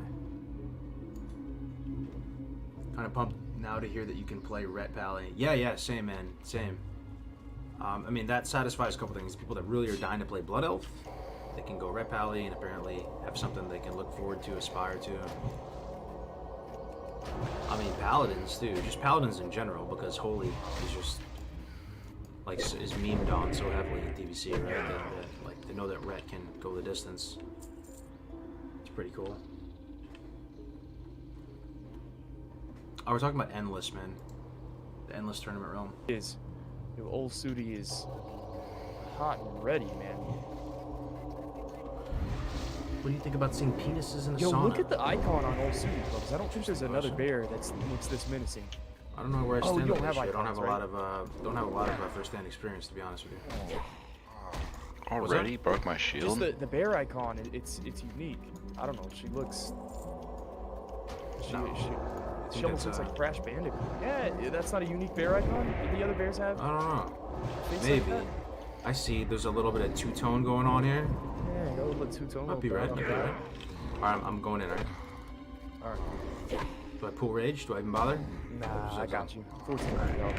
Kind of pumped now to hear that you can play Ret Pally. Yeah, same, man. Same. I mean, that satisfies a couple things. People that really are dying to play Blood Elf, they can go Ret Pally and apparently have something they can look forward to, aspire to. I mean, Paladins, too. Just Paladins in general, because Holy is just, like, is memed on so heavily in DBC, right? That, like, they know that Ret can go the distance. It's pretty cool. Oh, we're talking about Endless, man. The Endless Tournament Realm. Old Sudi is hot and ready, man. What do you think about seeing penises in a Yo, sauna? look at the icon on Old Sudi, because I don't think there's another bear that looks this menacing. I don't know where I stand you on don't this have shit. I don't have icons, a lot of first-hand experience, to be honest with you. Already broke my shield. Just the bear icon, it's unique. I don't know. She looks. She almost looks like Crash Bandicoot. Yeah, that's not a unique bear icon. Did the other bears have? I don't know. Face Maybe. Like I see. There's a little bit of two-tone going on here. yeah, go a little two-tone. Might be right. Might be right. All right, I'm going in. All right. All right. Do I pull rage? Do I even bother? Nah, I got you. 14 Alright. go.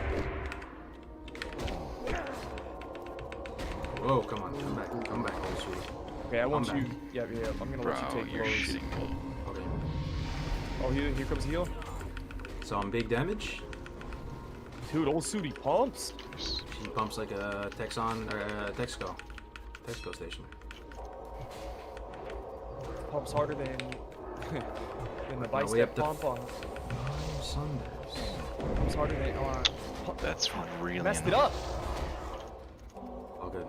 Whoa, come on, come back, old sweetie. Okay, I want I'm you. back. Yeah, I'm gonna Bro, let you take you're blows. shitting me. Okay. Oh, here comes a heal. So I'm big damage. Dude, Old Sudi pumps. She pumps like a Texon or a Texco station. Pumps harder than than the way bicep up to pump on. Sundays. Pumps harder than That's really messed it annoying. up. All good.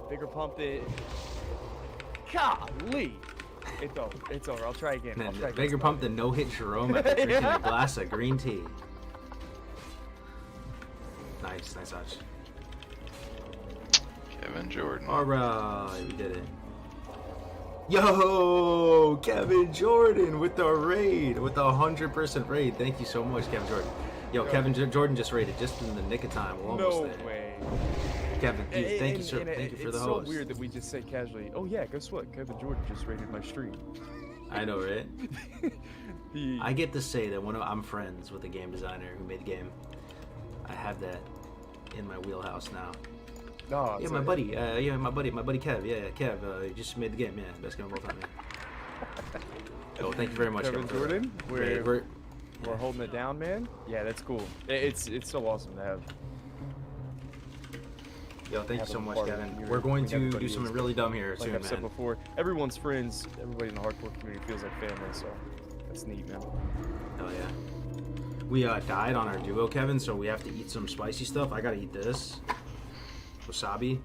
Bigger pump than. Golly. It's over. It's over. I'll try again. I'll try again. Bigger pump than no-hit Jerome after drinking a glass of green tea. Nice touch. Kevin Jordan. Alright, we did it. Yo, Kevin Jordan with the raid, with the 100% raid. Thank you so much, Kevin Jordan. Yo, Kevin Jordan just raided just in the nick of time. We're almost No there. way. Kevin, dude, thank you, sir. Thank you for the host. It's so weird that we just say casually, "Oh yeah, guess what? Kevin Jordan just rated my stream." I know, right? He- I get to say that I'm friends with the game designer who made the game. I have that in my wheelhouse now. No, Yeah, it's my a- buddy. My buddy Kev. Yeah, Kev. He just made the game. Yeah, best game of all time. Yeah. Oh, thank you very much, Kevin Kevin. Jordan. We're We're holding it down, man. Yeah, that's cool. It's so awesome to have. Yo, thank you have so a much, part of Kevin. the We're going community. to Everybody do something is. really dumb here Like soon, I've said man. before, everyone's friends. Everybody in the hardcore community feels like family, so that's neat, man. Hell yeah. We died on our duo, Kevin, so we have to eat some spicy stuff. I gotta eat this. Wasabi.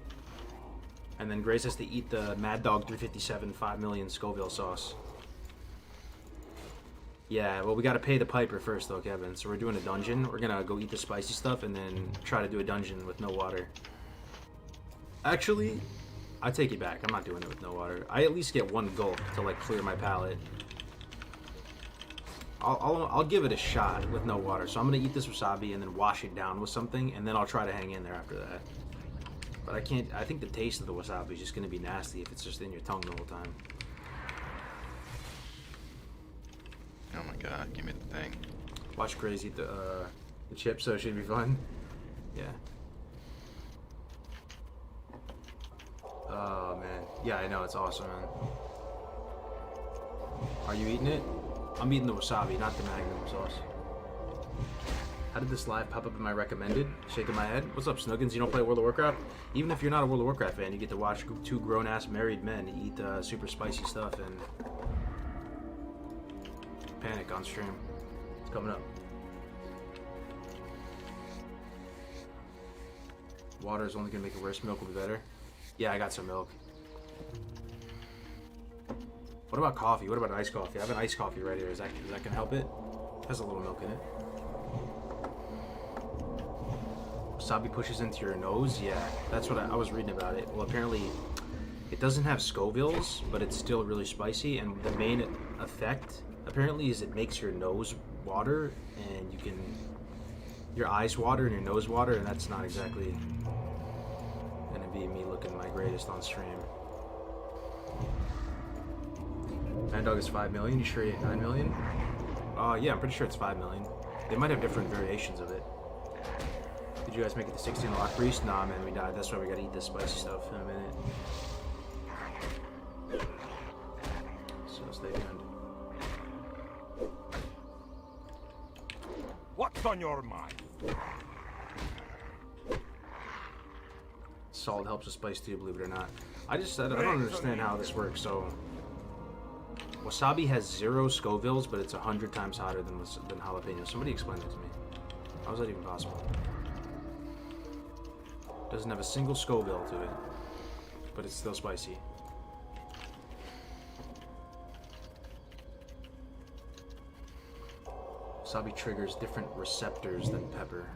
And then Grace has to eat the Mad Dog 357 5 million Scoville sauce. Yeah, well, we gotta pay the piper first, though, Kevin. So we're doing a dungeon. We're gonna go eat the spicy stuff and then try to do a dungeon with no water. Actually, I take it back. I'm not doing it with no water. I at least get one gulp to, like, clear my palate. I'll give it a shot with no water. So I'm gonna eat this wasabi and then wash it down with something, and then I'll try to hang in there after that. But I can't. I think the taste of the wasabi is just gonna be nasty if it's just in your tongue the whole time. Oh my god, give me the thing. Watch Crazy eat the chips, so it should be fun. Yeah. Oh man. Yeah, I know, it's awesome, man. Are you eating it? I'm eating the wasabi, not the magnum sauce. How did this live pop up in my recommended? Shaking my head. What's up, Snuggins? You don't play World of Warcraft? Even if you're not a World of Warcraft fan, you get to watch two grown-ass married men eat super spicy stuff and panic on stream. It's coming up. Water is only gonna make it worse. Milk will be better. Yeah, I got some milk. What about coffee? What about iced coffee? I have an iced coffee right here. Is that gonna help it? It has a little milk in it. Wasabi pushes into your nose? Yeah, that's what I was reading about it. Well, apparently it doesn't have Scovilles, but it's still really spicy, and the main effect apparently is it makes your nose water, and your eyes water and your nose water, and that's not exactly gonna be me looking my greatest on stream. Mad Dog is 5 million. You sure he ate 9 million? Yeah, I'm pretty sure it's 5 million. They might have different variations of it. Did you guys make it to 16 Lock Priest? Nah, man, we died. That's why we gotta eat this spicy stuff in a minute. So stay tuned. What's on your mind? Salt helps with spice too, believe it or not. I don't understand how this works. So, wasabi has 0 Scovilles, but it's 100 times hotter than jalapeno. Somebody explain that to me. How is that even possible? Doesn't have a single Scoville to it, but it's still spicy. Wasabi triggers different receptors than pepper.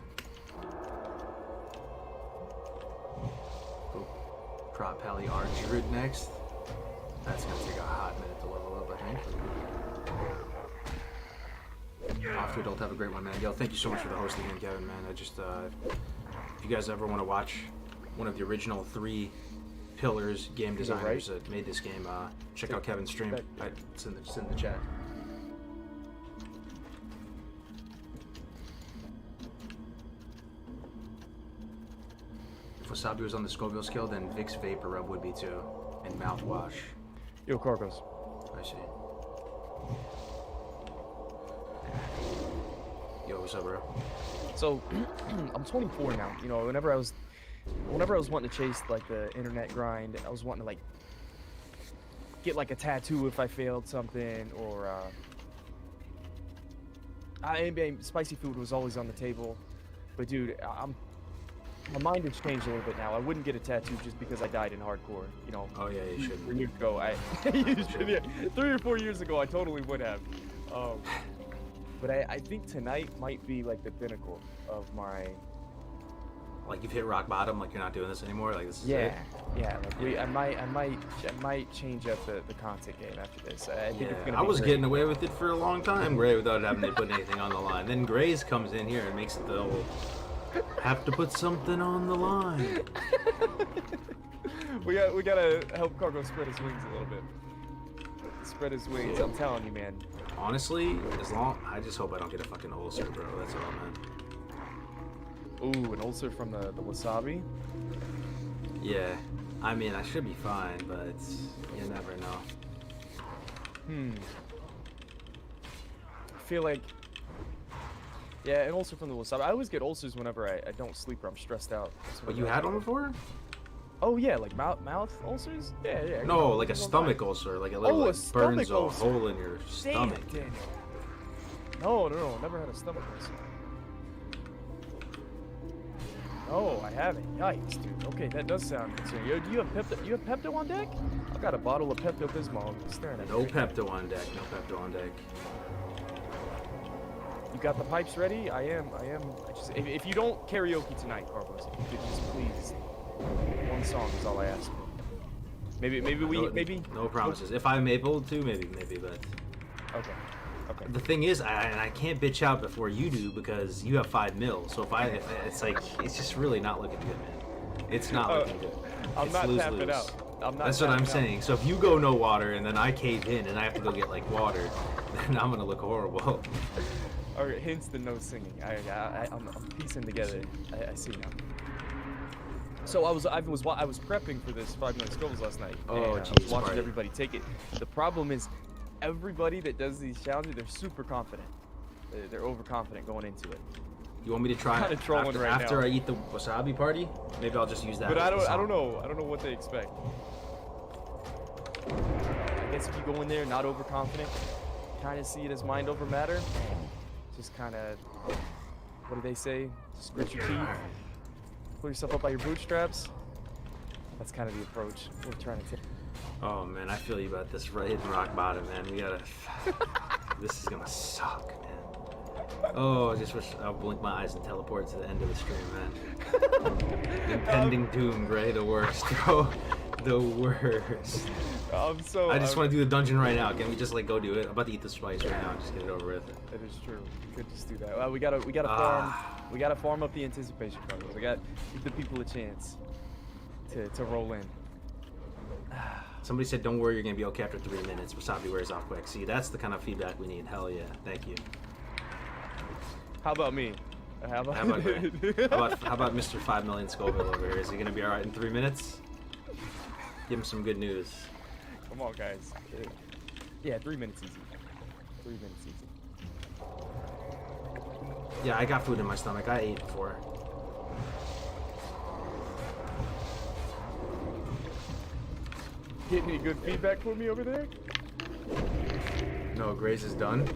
Go prop Pally RG root next. That's gonna take a hot minute to level up, I think. Off to Adult, have a great one, man. Yo, thank you so much for the hosting again, Kevin, man. I just, if you guys ever want to watch one of the original 3 pillars game designers that made this game, check out Kevin's stream. It's in the chat. If wasabi was on the Scoville scale, then Vicks Vapor Rub would be too, and mouthwash. Yo, Cargos. I see. Yo, what's up, bro? So, I'm 24 now. You know, whenever I was wanting to chase like the internet grind, I was wanting to like get like a tattoo if I failed something, or spicy food was always on the table. But dude, my mind has changed a little bit now. I wouldn't get a tattoo just because I died in hardcore. You know. Oh yeah, you should. 3 years ago, yeah, 3 or 4 years ago, I totally would have. But I think tonight might be like the pinnacle of my. Like you've hit rock bottom, like you're not doing this anymore. Like this is Yeah, it. yeah. Like I might change up the content game after this. I think it's gonna. I be was great. getting away with it for a long time, Gray, without having to put anything on the line. Then Grays comes in here and makes it the whole Have to put something on the line. We gotta help Cargo spread his wings a little bit. Spread his wings. I'm telling you, man. Honestly, I just hope I don't get a fucking ulcer, bro. That's all, man. Ooh, an ulcer from the wasabi. Yeah. I mean, I should be fine, but you never know. I feel like, yeah, an ulcer from the wasabi. I always get ulcers whenever I don't sleep or I'm stressed out. But you had one before? Oh yeah, like mouth ulcers? Yeah, yeah. No, like a stomach ulcer, like a little Oh, a like, burns stomach a ulcer. hole in your Damn, stomach. Daniel. No, never had a stomach ulcer. Oh, I haven't. Yikes, dude. Okay, that does sound concerning. Yo, do you have Pepto on deck? I've got a bottle of Pepto-Bismol. I'm staring at No it. Pepto on deck. No Pepto on deck. You got the pipes ready? I am. If you don't karaoke tonight, Carlos, if you could just please, one song is all I ask for. Maybe No promises. If I'm able to, maybe, but Okay. the thing is, I can't bitch out before you do because you have 5 mil. So it's like it's just really not looking good, man. It's not looking good. I'm It's not lose-lose. tapping out. That's what I'm saying. So if you go no water and then I cave in and I have to go get like water, then I'm gonna look horrible. All right, hence the no singing. I'm piecing together. I see now. So I was prepping for this 5 million scribbles last night. Oh, and, I was jeez, watching party. everybody take it. The problem is, everybody that does these challenges, they're super confident. They're overconfident going into it. You want me to try Kinda it trolling after, right after now. I eat the wasabi party? Maybe I'll just use that. But as I the don't song. know. I don't know what they expect. I guess if you go in there not overconfident, kind of see it as mind over matter, just kind of, what do they say? Just grit your teeth, pull yourself up by your bootstraps. That's kind of the approach we're trying to take. Oh man, I feel you about this. Right hitting rock bottom, man. We gotta. This is gonna suck, man. Oh, I just wish I'll blink my eyes and teleport to the end of the stream, man. Impending doom, Gray, the worst, bro. The worst. I just want to do the dungeon right now. Can we just like go do it? I'm about to eat the spice right now. Just get it over with. It is true. We could just do that. Well, we gotta farm up the anticipation, Carlos. We got give the people a chance to roll in. Somebody said, "Don't worry, you're gonna be okay after 3 minutes." Wasabi wears off quick. See, that's the kind of feedback we need. Hell yeah, thank you. How about me? How about How about Mr. 5 million Scoville over here? Is he gonna be all right in 3 minutes? Give him some good news. Come on, guys. Yeah, 3 minutes easy. 3 minutes easy. Yeah, I got food in my stomach. I ate before. Get any good feedback for me over there? No, Graze is done.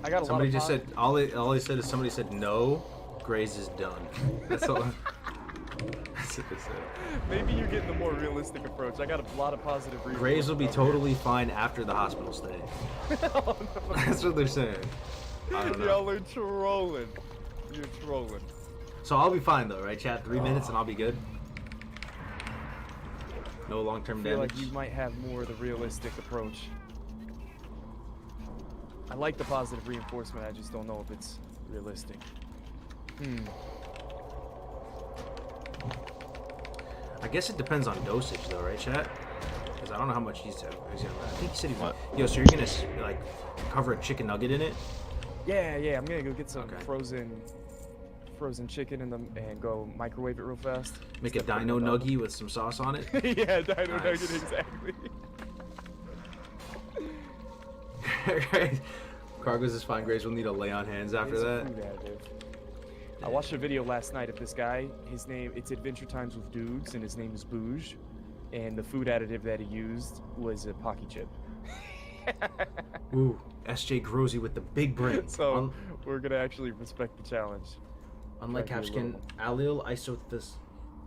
I got a Somebody lot of just said all they said is somebody said no, Graze is done. That's all. That's what they said. Maybe you're getting the more realistic approach. I got a lot of positive reviews. Graze will be totally fine after the hospital stay. Oh, no. That's what they're saying. I don't know. Y'all are trolling. You're trolling. So I'll be fine though, right, chat? 3 minutes and I'll be good. No long-term I feel damage. like you might have more of the realistic approach. I like the positive reinforcement. I just don't know if it's realistic. I guess it depends on dosage though, right, chat? Because I don't know how much he's gonna. I think he said he's. What? Yo, so you're gonna like cover a chicken nugget in it? Yeah. I'm gonna go get some Okay. frozen chicken and go microwave it real fast. Make a Instead of dino putting it in the nuggie with some sauce on it? oven. Yeah, dino Nice. nugget, exactly. Right. Cargo's is fine. Grace will need to lay on hands after It's a that. food additive. I watched a video last night of this guy. His name, it's Adventure Times with Dudes, and his name is Bouge. And the food additive that he used was a Pocky chip. Ooh, SJ Grosy with the big brain. So we're gonna actually respect the challenge. Unlike Might be a Capskin, allyl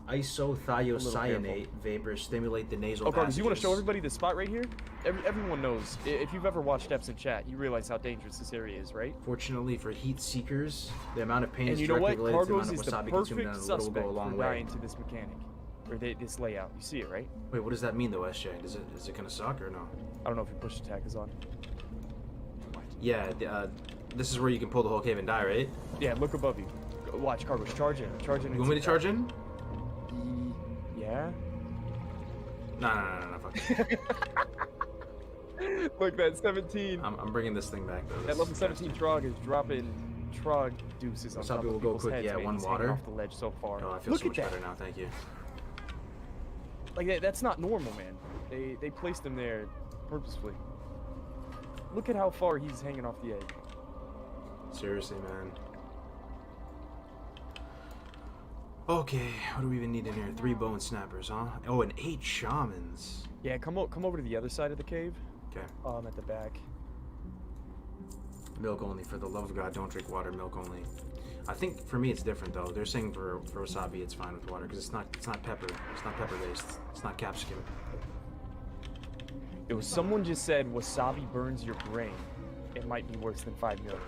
isothiocyanate vapors stimulate the nasal Oh, Carlos, you want to show passages. everybody the spot right here? Everyone knows. If you've ever watched Steps in Chat, you realize how dangerous this area is, right? Fortunately for heat seekers, the amount of pain And is you know directly what? related to the Cargos amount is of the wasabi consumed perfect and a little suspect go a long for way. dying to this mechanic. Or this layout. You see it, right? Wait, what does that mean though, SJ? Is it gonna suck or no? I don't know if your push attack is on. Yeah, this is where you can pull the whole cave and die, right? Yeah, look above you. Watch, Cargo's charging. Charging. You want me to charge in? Yeah. No, fuck. Look, that 17. I'm bringing this thing back though. That level 17 Trog is dropping Trog deuces on Some top people of go people's quick, heads, yeah, man. one He's hanging water. off the ledge so far. Oh, I feel Look so much at that. better now. Thank you. Like that's not normal, man. They placed him there purposefully. Look at how far he's hanging off the edge. Seriously, man. Okay, what do we even need in here? 3 bone snappers, huh? Oh, and 8 shamans. Yeah, come over to the other side of the cave. Okay. At the back. Milk only. For the love of God, don't drink water. Milk only. I think for me it's different though. They're saying for wasabi it's fine with water because it's not pepper. It's not pepper based. It's not capsicum. It was someone just said wasabi burns your brain. It might be worse than 5 million.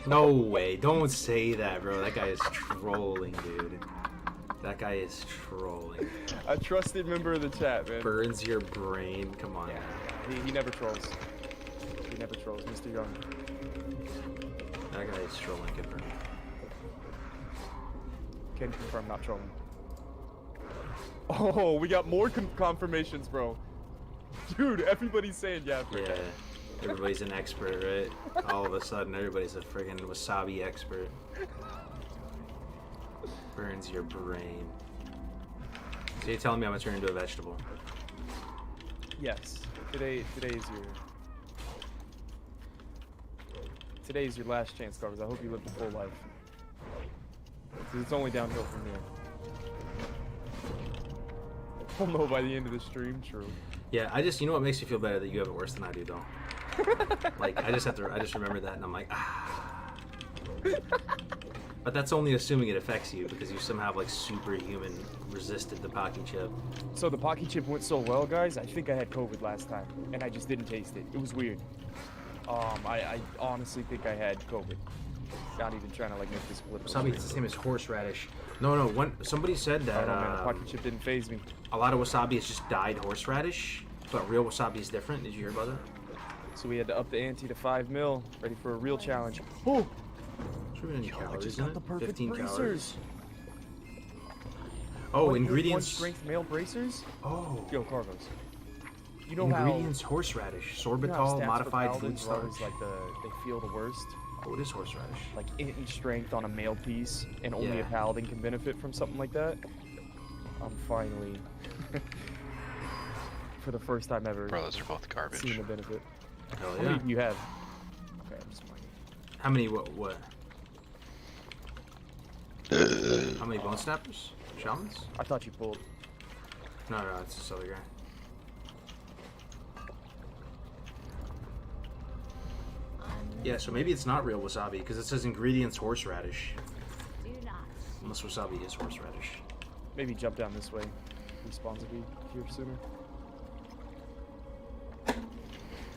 No way. Don't say that, bro. That guy is trolling, dude. That guy is trolling. A trusted member of the chat, man. Burns your brain. Come on. Yeah, he never trolls. He never trolls, Mr. Young. That guy is trolling, confirmed. Can confirm, not trolling. Oh, we got more confirmations, bro. Dude, everybody's saying yeah. Yeah. Everybody's an expert, right? All of a sudden, everybody's a friggin' wasabi expert. Burns your brain. So you're telling me I'm gonna turn into a vegetable? Yes. Today's your last chance, Carvers. I hope you live the full life. 'Cause it's only downhill from here. We'll know by the end of the stream, true. Yeah, you know what makes me feel better that you have it worse than I do, though. Like, I just remember that, and I'm like, ah. But that's only assuming it affects you, because you somehow, like, superhuman resisted the Pocky chip. So the Pocky chip went so well, guys. I think I had COVID last time, and I just didn't taste it. It was weird. I honestly think I had COVID. Not even trying to like make this political. Wasabi is the same as horseradish. No. Somebody said I that don't know, man. The Pocky chip didn't phase me. a lot of wasabi is just dyed horseradish, but real wasabi is different. Did you hear about that? So we had to up the ante to 5 mil, ready for a real challenge. Oh, Should be any I calories just in got it? the perfect 15 bracers. calories. Oh, What, ingredients. 1 strength male bracers. Oh, Yo, Cargos. You know ingredients: horseradish, how sorbitol, stats for modified paladins food are always starch. like they feel the worst. Oh, it is horseradish. Like in strength on a male piece, and only a Yeah. paladin can benefit from something like that. I'm finally, for the first time ever, Bro, those are both garbage. seeing the benefit. Hell How yeah. many do you have? Okay, I'm just playing. How many? What? How many bone snappers? Shamans? I thought you pulled. No, it's this other guy. Yeah, so maybe it's not real wasabi because it says ingredients horseradish. Do not. Unless wasabi is horseradish. Maybe jump down this way. Respawns will be here sooner.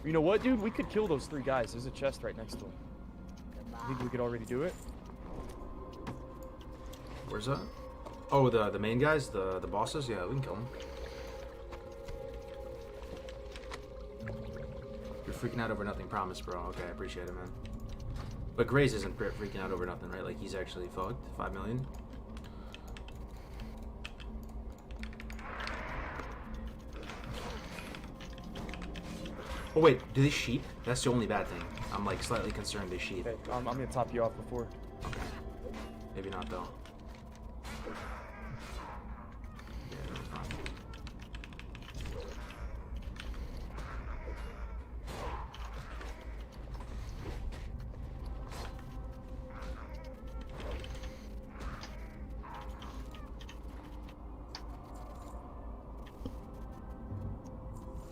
You know what, dude? We could kill those 3 guys. There's a chest right next to them. I think we could already do it. Where's that? Oh, the main guys, the bosses. Yeah, we can kill them. You're freaking out over nothing. Promise, bro. Okay, I appreciate it, man. But Graze isn't freaking out over nothing, right? Like he's actually fucked. 5 million. Oh wait, do they sheep? That's the only bad thing. I'm like slightly concerned they sheep. Okay, I'm gonna top you off before. Okay. Maybe not though. Yeah, no problem.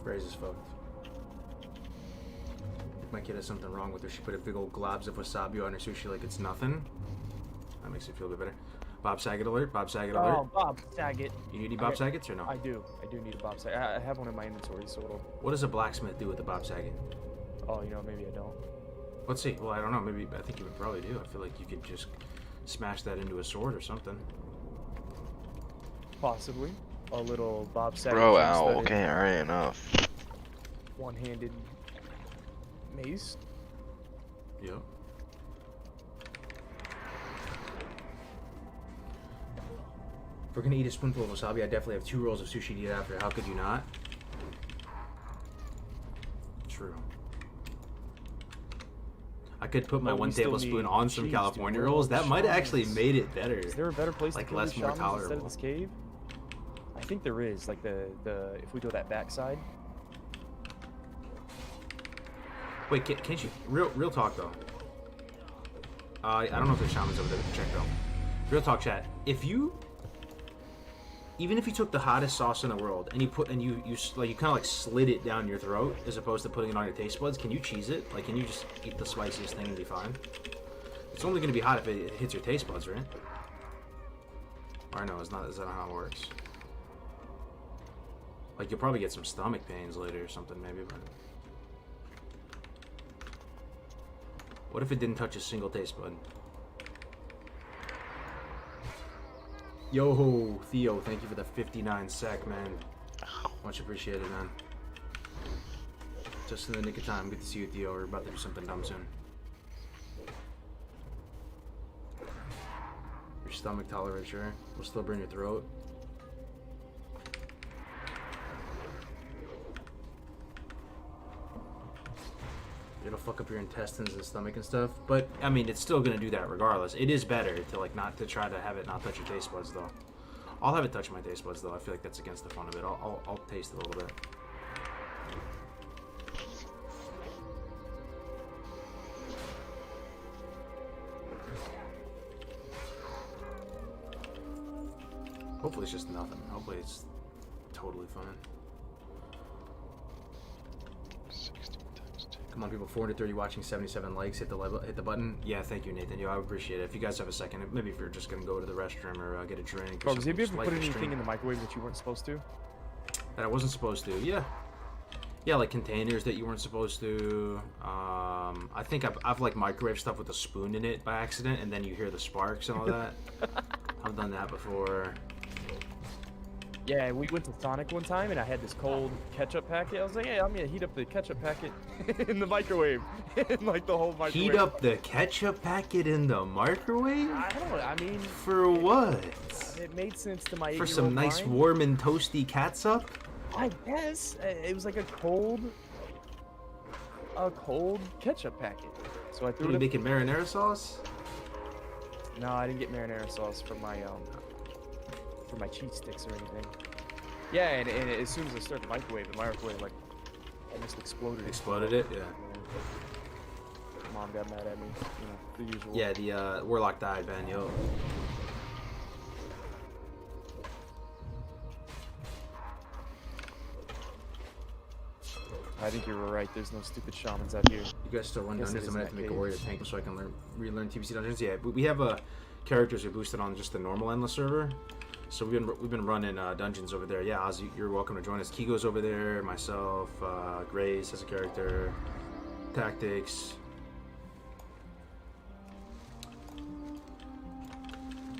Graze is fucked. If my kid has something wrong with her, she put a big old globs of wasabi on her sushi like it's nothing. That makes it feel a bit better. Bob Saget alert, Bob Saget alert. Oh, Bob Saget. You need any Bob Okay. Sagets or no? I do need a Bob Saget. I have one in my inventory, so it'll. What does a blacksmith do with a Bob Saget? Oh, you know, maybe I don't. Let's see. Well, I don't know. Maybe I think you would probably do. I feel like you could just smash that into a sword or something. Possibly. A little Bob Saget. Bro, juice ow, that is okay, alright, enough. One-handed mace. Yep. we're gonna eat a spoonful of wasabi, I definitely have 2 rolls of sushi to eat after. How could you not? True. I could put my But we 1 still tablespoon need on some cheese, California dude. We're rolls. on That might have actually shamans. made it better. Is there a better place Like, to kill less these more shamans instead of tolerable. this cave? I think there is. Like the if we go that backside. Wait, can't you? Real talk though. I don't know if there's shamans over there. Check though. Real talk, chat. Even if you took the hottest sauce in the world and you kind of like slid it down your throat as opposed to putting it on your taste buds, can you cheese it? Like, can you just eat the spiciest thing and be fine? It's only going to be hot if it hits your taste buds, right? Or no, it's not. Is that how it works? Like, you'll probably get some stomach pains later or something, maybe. But what if it didn't touch a single taste bud? Yo, Theo, thank you for the 59 sec, man. Much appreciated, man. Just in the nick of time. Good to see you, Theo. We're about to do something dumb soon. Your stomach tolerance, sure. Will still burn your throat. It'll fuck up your intestines and stomach and stuff, but I mean, it's still gonna do that regardless. It is better to like not to try to have it not touch your taste buds though. I'll have it touch my taste buds though. I feel like that's against the fun of it. I'll taste it a little bit. Hopefully it's just nothing. Hopefully it's totally fine. 60 times 2. Come on, people! 430 watching, 77 likes. Hit the button. Yeah, thank you, Nathan. Yo, I would appreciate it. If you guys have a second, maybe if you're just gonna go to the restroom or get a drink. Or Bro, have you ever put the anything stream in the microwave that you weren't supposed to? that I wasn't supposed to? Yeah, like containers that you weren't supposed to. I think I've like microwave stuff with a spoon in it by accident, and then you hear the sparks and all that. I've done that before. Yeah, we went to Sonic one time and I had this cold ketchup packet. I was like, hey, I'm gonna heat up the ketchup packet in the microwave. And like the whole microwave. Heat up the ketchup packet in the microwave? I don't know, I mean... For what? It made sense to my 8-year-old For some nice mind. warm and toasty catsup? I guess. It was like a cold ketchup packet. So I What threw are you it making marinara sauce? up. No, I didn't get marinara sauce for my cheese sticks or anything. Yeah, and as soon as I started the microwave like almost exploded. Exploded it? Yeah. Mom got mad at me, the usual. Yeah, the Warlock died, man. Yo. I think you were right. There's no stupid shamans out here. You guys still run Guess it dungeons? is I'm gonna in have to that make a cave. warrior tank so I can relearn TBC dungeons. Yeah, we have characters who boosted on just the normal endless server. So we've been running dungeons over there. Yeah, Ozzy, you're welcome to join us. Kigo's over there. Myself, Grace has a character. Tactics.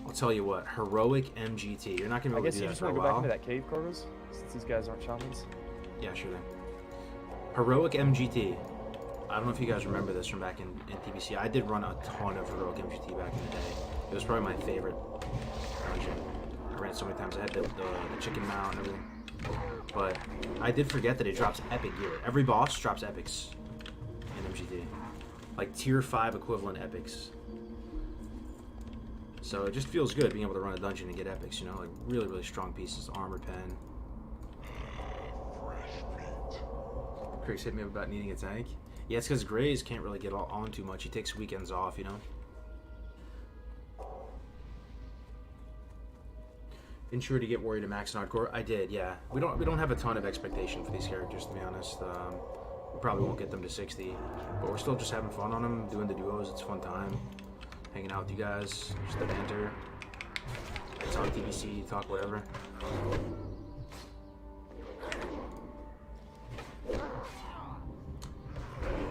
I'll tell you what, heroic MGT. You're not gonna I be able guess to do you that just for a want to go back while. into that cave, Carlos, since these guys aren't shamans. Yeah, sure thing. Heroic MGT. I don't know if you guys remember this from back in TBC. I did run a ton of Heroic MGT back in the day. It was probably my favorite dungeon. I ran it so many times. I had the chicken mount and everything. But I did forget that it drops epic gear. Every boss drops epics in MGT. Like tier 5 equivalent epics. So it just feels good being able to run a dungeon and get epics, like really, really strong pieces. Armor pen. Chris hit me up about needing a tank. Yeah, it's because Grays can't really get on too much. He takes weekends off, Ensure to get warrior to max and hardcore. I did, yeah. We don't have a ton of expectation for these characters, to be honest. We probably won't get them to 60, but we're still just having fun on them, doing the duos. It's a fun time, hanging out with you guys, just the banter. Talk TBC, talk whatever.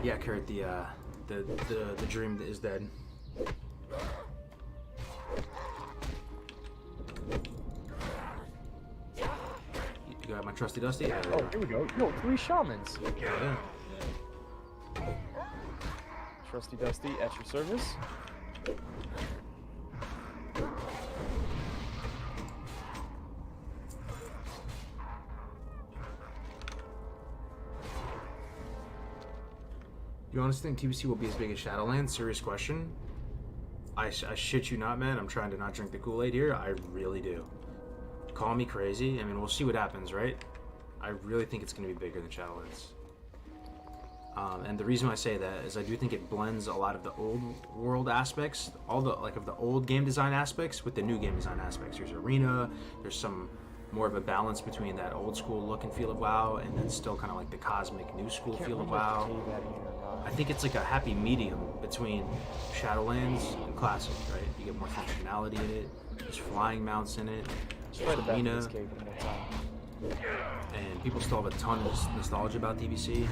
Yeah, Kurt, the dream is dead. You got my trusty dusty? Yeah, Oh, here we go. No, 3 shamans. yeah. Trusty Dusty at your service. You honestly think TBC will be as big as Shadowlands? Serious question. I shit you not, man. I'm trying to not drink the Kool-Aid here. I really do. Call me crazy. I mean, we'll see what happens, right? I really think it's going to be bigger than Shadowlands. And the reason I say that is I do think it blends a lot of the old world aspects, all the like of the old game design aspects with the new game design aspects. There's arena, there's some more of a balance between that old school look and feel of WoW, and then still kind of like the cosmic new school feel of WoW. I think it's like a happy medium between Shadowlands and Classic, right? You get more functionality in it. There's flying mounts in it. There's arena, and people still have a ton of nostalgia about TBC.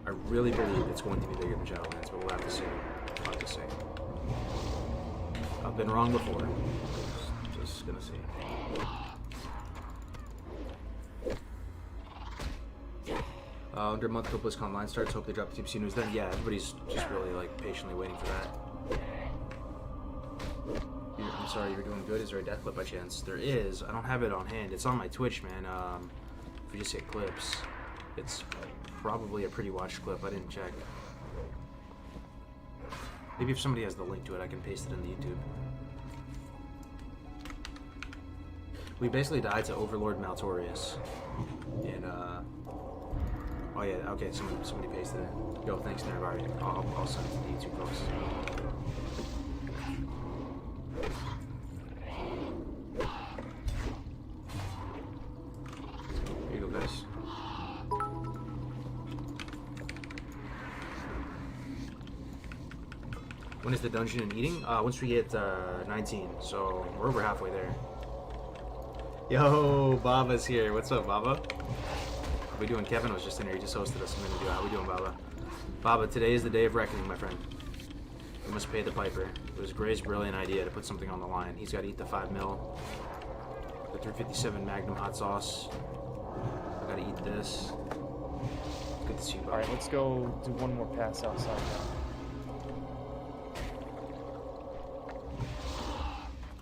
I really believe it's going to be bigger than Shadowlands, but we'll have to see. We'll have to see. I've been wrong before. Just gonna see. Under a month till BlizzCon line starts, hope they drop the TBC news then. Yeah, everybody's just really like patiently waiting for that. I'm sorry, you're doing good. Is there a death clip by chance? There is. I don't have it on hand. It's on my Twitch, man. If you just hit clips, it's probably a pretty watched clip. I didn't check. Maybe if somebody has the link to it, I can paste it in the YouTube. We basically died to Overlord Maltorius. And, oh yeah, okay, somebody pasted it. Yo, thanks, Nervari. I'll send it to the YouTube folks. Here you go, guys. When is the dungeon and eating? Once we get 19, so we're over halfway there. Yo, Baba's here. What's up, Baba? How we doing? Kevin was just in here. He just hosted us a minute ago. How we doing, Baba? Baba, today is the day of reckoning, my friend. We must pay the piper. It was Gray's brilliant idea to put something on the line. He's got to eat the 5 mil, the 357 Magnum hot sauce. I got to eat this. Good to see you, Baba. All right, let's go do one more pass outside now.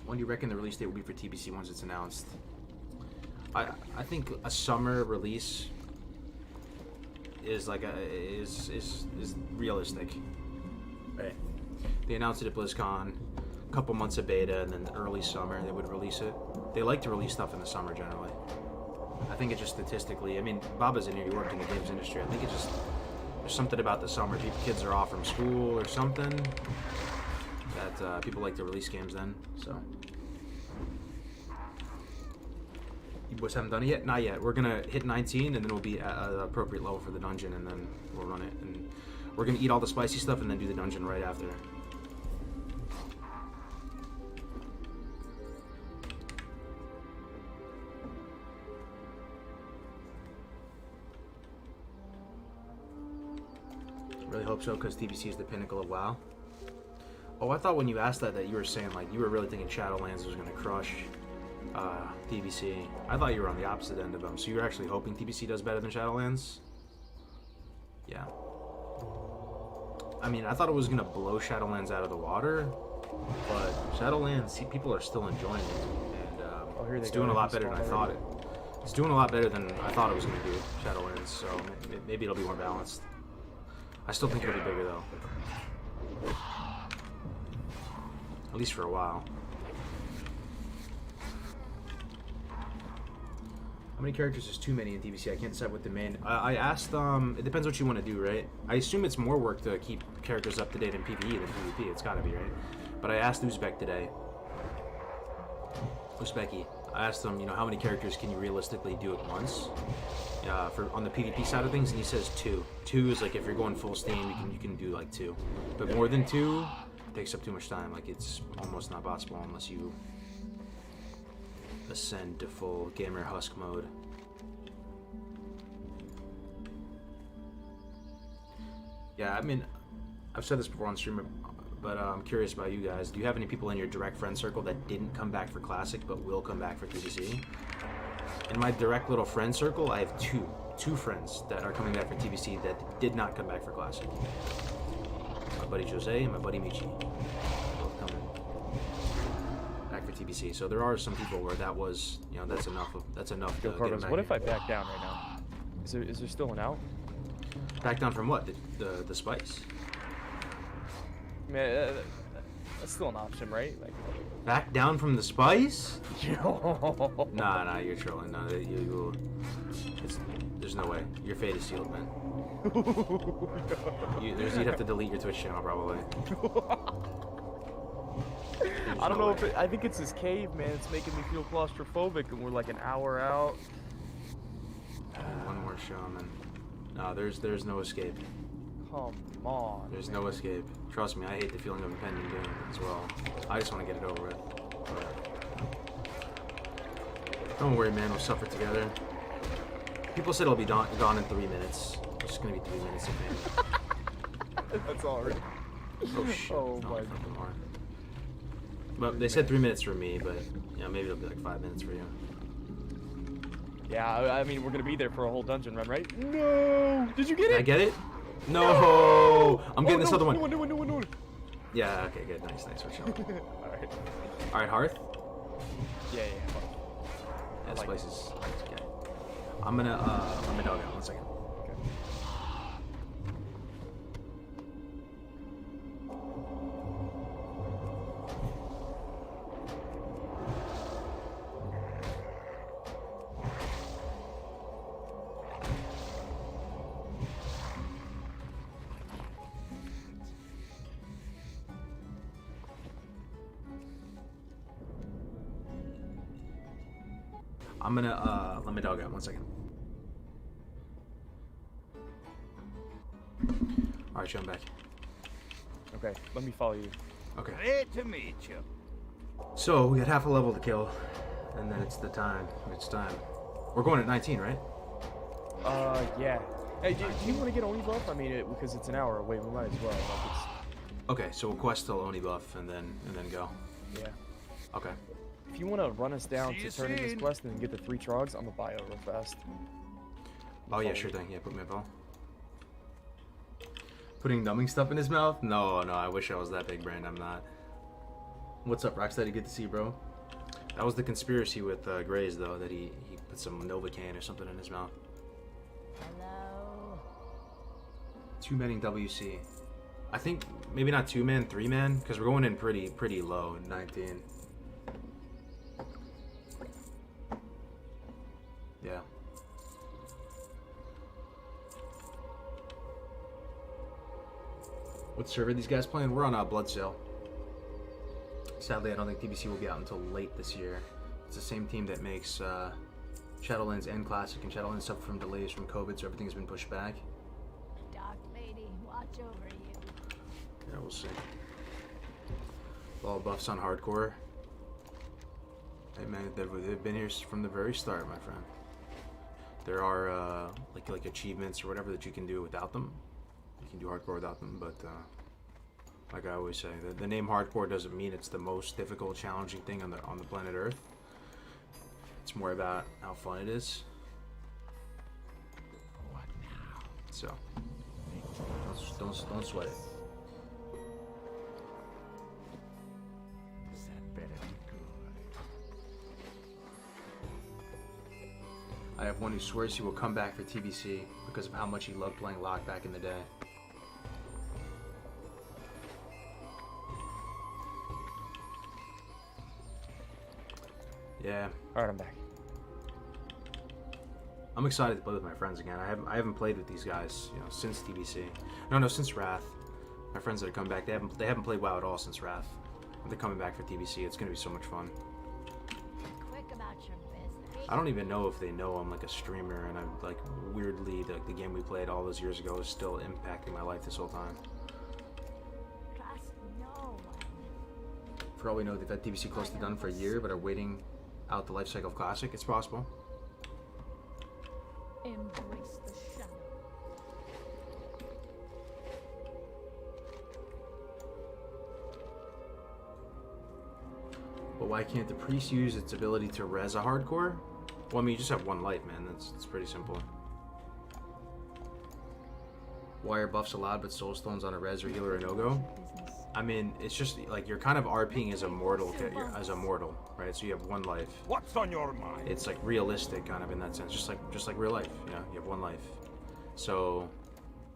When do you reckon the release date will be for TBC once it's announced? I think a summer release is like is realistic. Right. They announced it at BlizzCon, a couple months of beta, and then the early summer they would release it. They like to release stuff in the summer generally. I think it just statistically, I mean, Baba's in here, he worked in the games industry. I think it just, there's something about the summer. Kids are off from school or something that people like to release games then, so. You boys haven't done it yet? Not yet. We're gonna hit 19 and then we'll be at an appropriate level for the dungeon and then we'll run it. And we're gonna eat all the spicy stuff and then do the dungeon right after. Really hope so, because TBC is the pinnacle of WoW. Oh, I thought when you asked that you were saying like you were really thinking Shadowlands was gonna crush TBC. I thought you were on the opposite end of them. So you're actually hoping TBC does better than Shadowlands? Yeah. I mean, I thought it was gonna blow Shadowlands out of the water, but Shadowlands, people are still enjoying it, and it's doing a lot better than I thought it. It's doing a lot better than I thought it was gonna do. Shadowlands, so maybe it'll be more balanced. I still think it'll be bigger though. At least for a while. How many characters is too many in TBC? I can't decide what the main. I asked. It depends what you want to do, right? I assume it's more work to keep characters up to date in PvE than PvP. It's got to be, right? But I asked Uzbek today. Uzbeki. I asked him, you know, how many characters can you realistically do at once? For on the PvP side of things, and he says 2. 2 is like if you're going full steam, you can do like 2. But more than 2 takes up too much time. Like it's almost not possible unless you ascend to full gamer husk mode. Yeah, I mean, I've said this before on stream, but I'm curious about you guys. Do you have any people in your direct friend circle that didn't come back for Classic but will come back for TBC? In my direct little friend circle, I have two friends that are coming back for TBC that did not come back for Classic. My buddy Jose and my buddy Michi. Both coming back for TBC. So there are some people where that was, you know, that's enough to get them back What in. if I back down right now? Is there still an out? Back down from what? The spice? Man, that's still an option, right? Like, Back down from the spice? yo. Nah, you're trolling. No, there's no way. Your fate is sealed, man. You'd have to delete your Twitch channel, probably. I don't know if I think it's this cave, man. It's making me feel claustrophobic, and we're like an hour out. One more shaman. No, there's no escape. Come on. There's no escape. Trust me, I hate the feeling of impending doom as well. I just want to get it over with. But don't worry, man. We'll suffer together. People said it'll be gone in 3 minutes. It's just gonna be 3 minutes, I think. That's all right. Oh shit. Oh No, my. nothing more. But they said 3 minutes for me, but you know, maybe it'll be like 5 minutes for you. Yeah, I mean, we're gonna be there for a whole dungeon run, right? No! Did you get Did it? I get it? No! I'm getting this other one. No. Yeah, okay, good. Nice. We're chilling. Alright. Alright, Hearth? Yeah. Yeah, this like place is okay. I'm gonna let me dog out 1 second. Okay. I'm gonna let me dog out 1 second. Alright, show him back. Okay, let me follow you. Okay. Great to meet you. So we got half a level to kill, and then it's the time. It's time. We're going at 19, right? Yeah. Hey, do you want to get Oni buff? I mean, because it's an hour away, we might as well. Like Okay, so we'll quest till Oni buff and then go. yeah. Okay. If you want to run us down See to you turn in this soon. quest and then get the 3 trogs, I'm gonna buy it real fast. Oh yeah, sure thing. Yeah, put me a ball. Putting numbing stuff in his mouth? No, I wish I was that big brain. I'm not. What's up, Rocksteady? Good to see you, bro. That was the conspiracy with Grays, though, that he put some Novocaine or something in his mouth. Hello. 2-manning WC. I think maybe not 2-man, 3-man, because we're going in pretty low, 19. Yeah. What server these guys playing? We're on Blood Sail. Sadly, I don't think TBC will be out until late this year. It's the same team that makes Shadowlands and Classic, and Shadowlands suffered from delays from COVID, so everything's been pushed back. Dark lady, watch over you. Yeah, we'll see. All buffs on hardcore. Hey man, they've been here from the very start, my friend. There are like achievements or whatever that you can do without them. You can do hardcore without them, but like I always say, the name hardcore doesn't mean it's the most difficult, challenging thing on the planet Earth. It's more about how fun it is. What now? So don't sweat it. That better be good. I have one who swears he will come back for TBC because of how much he loved playing Lock back in the day. Yeah. Alright, I'm back. I'm excited to play with my friends again. I haven't played with these guys, since TBC. No, since Wrath. My friends that have come back, they haven't played WoW at all since Wrath. They're coming back for TBC. It's gonna be so much fun. Quick about your business. I don't even know if they know I'm like a streamer, and I'm like weirdly the game we played all those years ago is still impacting my life this whole time. Trust no one. For all we know, they've had TBC close to done for a year, but are waiting out the life cycle of Classic. It's possible. Embrace the shadow. But why can't the priest use its ability to res a hardcore? Well, I mean, you just have one life, man. It's pretty simple. Why are buffs allowed but soulstones on a res or healer a no-go? Business. I mean, it's just like you're kind of RPing as a mortal, right? So you have one life. What's on your mind? It's like realistic, kind of in that sense, just like real life. You have one life. So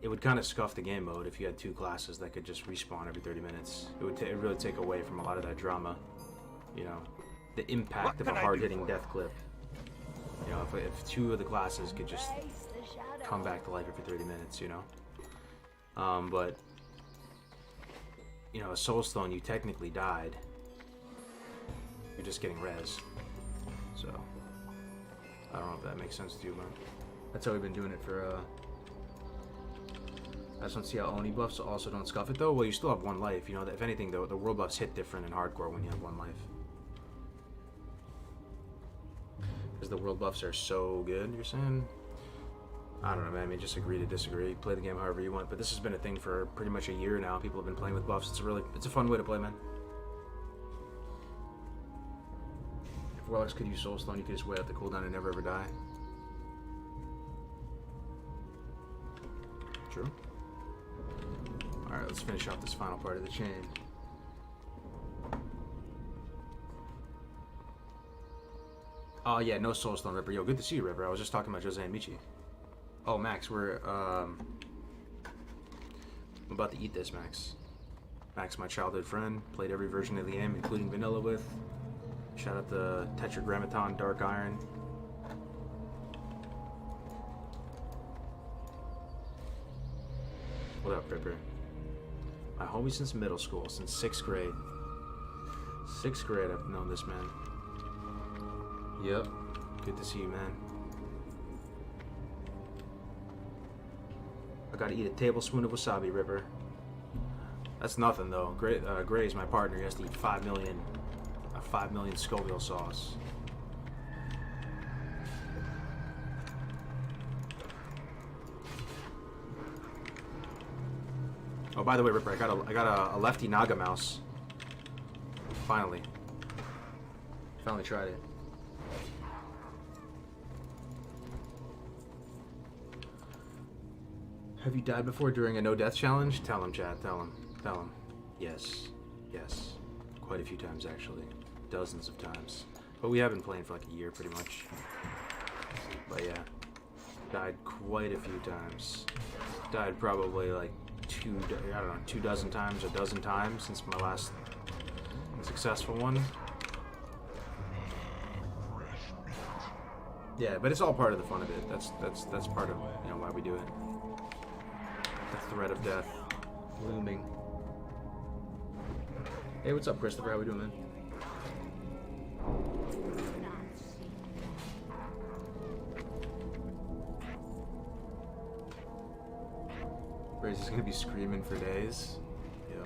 it would kind of scuff the game mode if you had two classes that could just respawn every 30 minutes. It would it really take away from a lot of that drama, you know, the impact of a hard-hitting death clip. You know, if two of the classes could just come back to life every 30 minutes, you know. But you know, a Soulstone, you technically died. You're just getting res. So I don't know if that makes sense to you, man. That's how we've been doing it for. I just don't see how Oni buffs also don't scuff it though. Well, you still have one life. You know, if anything, though, the world buffs hit different in hardcore when you have one life. Because the world buffs are so good, you're saying? I don't know, man. I mean, just agree to disagree. Play the game however you want. But this has been a thing for pretty much a year now. People have been playing with buffs. It's a fun way to play, man. If Warlocks could use Soulstone, you could just wait out the cooldown and never ever die. True. Alright, let's finish off this final part of the chain. Oh yeah, no Soulstone, Ripper. Yo, good to see you, Ripper. I was just talking about Jose and Michi. Oh, Max, I'm about to eat this, Max. Max, my childhood friend. Played every version of the game, including Vanilla with. Shout out to Tetragrammaton, Dark Iron. What up, Ripper? My homie since middle school, since 6th grade. 6th grade, I've known this man. Yep. Good to see you, man. I gotta eat a tablespoon of wasabi, Ripper. That's nothing, though. Gray's my partner. He has to eat 5 million Scoville sauce. Oh, by the way, Ripper, I got a lefty Naga mouse. Finally tried it. Have you died before during a no-death challenge? Tell him, Chad. Tell him. Yes. Quite a few times, actually. Dozens of times. But we have been playing for like a year, pretty much. But yeah. Died quite a few times. Died probably like 2 dozen times or a dozen times since my last successful one. Yeah, but it's all part of the fun of it. That's part of, you know, why we do it. The threat of death looming. Hey, what's up, Christopher? How we doing, man? Brazy's gonna be screaming for days. Yo.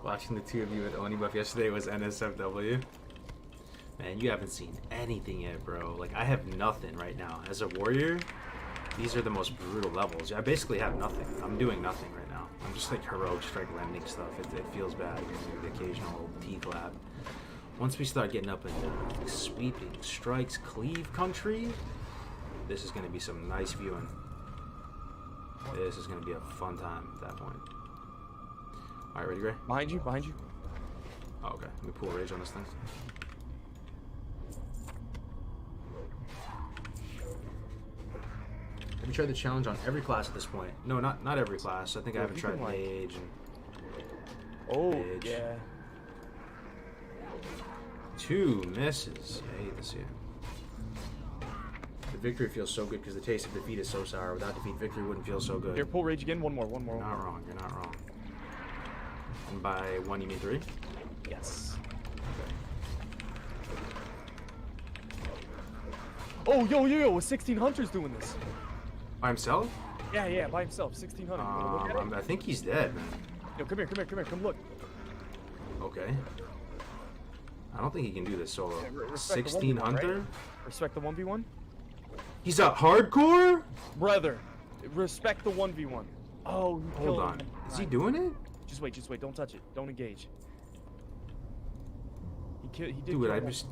Watching the two of you at Oni Buff yesterday was NSFW. Man, you haven't seen anything yet, bro. Like, I have nothing right now. As a warrior, these are the most brutal levels. I basically have nothing. I'm doing nothing right now. I'm just like heroic strike landing stuff. It feels bad. The occasional T-clap. Once we start getting up into like, sweeping strikes, cleave country, this is going to be some nice viewing. This is going to be a fun time at that point. Alright, ready, Gray? Behind you. Oh, okay. Let me pull rage on this thing. Have you tried the challenge on every class at this point? No, not every class. I think I haven't tried Mage and... Oh, Mage. yeah. 2 misses. I hate this here. The victory feels so good because the taste of defeat is so sour. Without defeat, victory wouldn't feel so good. Here, pull rage again. One more. You're not wrong. You're not wrong. And by 1, you mean 3? Yes. Oh, yo, 16 Hunters doing this. By himself? Yeah, by himself. 1600. Look at it. I think he's dead, man. Yo, come here. Come look. Okay. I don't think he can do this solo. Yeah, 16 Hunter? Right? Respect the 1v1? He's a hardcore? Brother, respect the 1v1. Oh, you Hold killed on. him. Is he doing it? Just wait. Don't touch it. Don't engage. He did Dude, kill I one. just...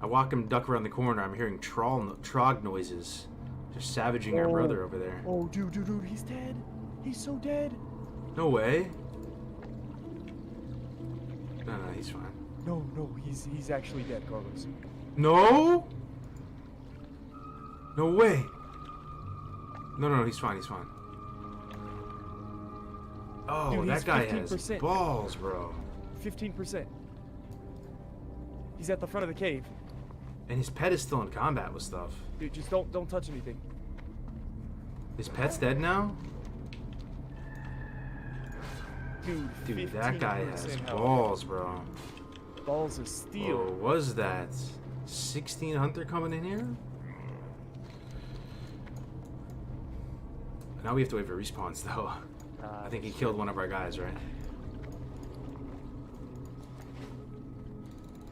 I walk him duck around the corner. I'm hearing trog noises. Just savaging our brother over there. Oh, dude, he's dead. He's so dead. No way. No, he's fine. No, he's actually dead, Carlos. No? No way. No, he's fine. Oh, Dude, that he's guy has 15%. balls, bro. 15%. He's at the front of the cave. And his pet is still in combat with stuff. Dude, just don't touch anything. His pet's dead now? Dude, That guy has 15% health. balls, bro. Balls of steel. Oh, was that 16 Hunter coming in here? Now we have to wait for respawns, though. I think he killed one of our guys, right?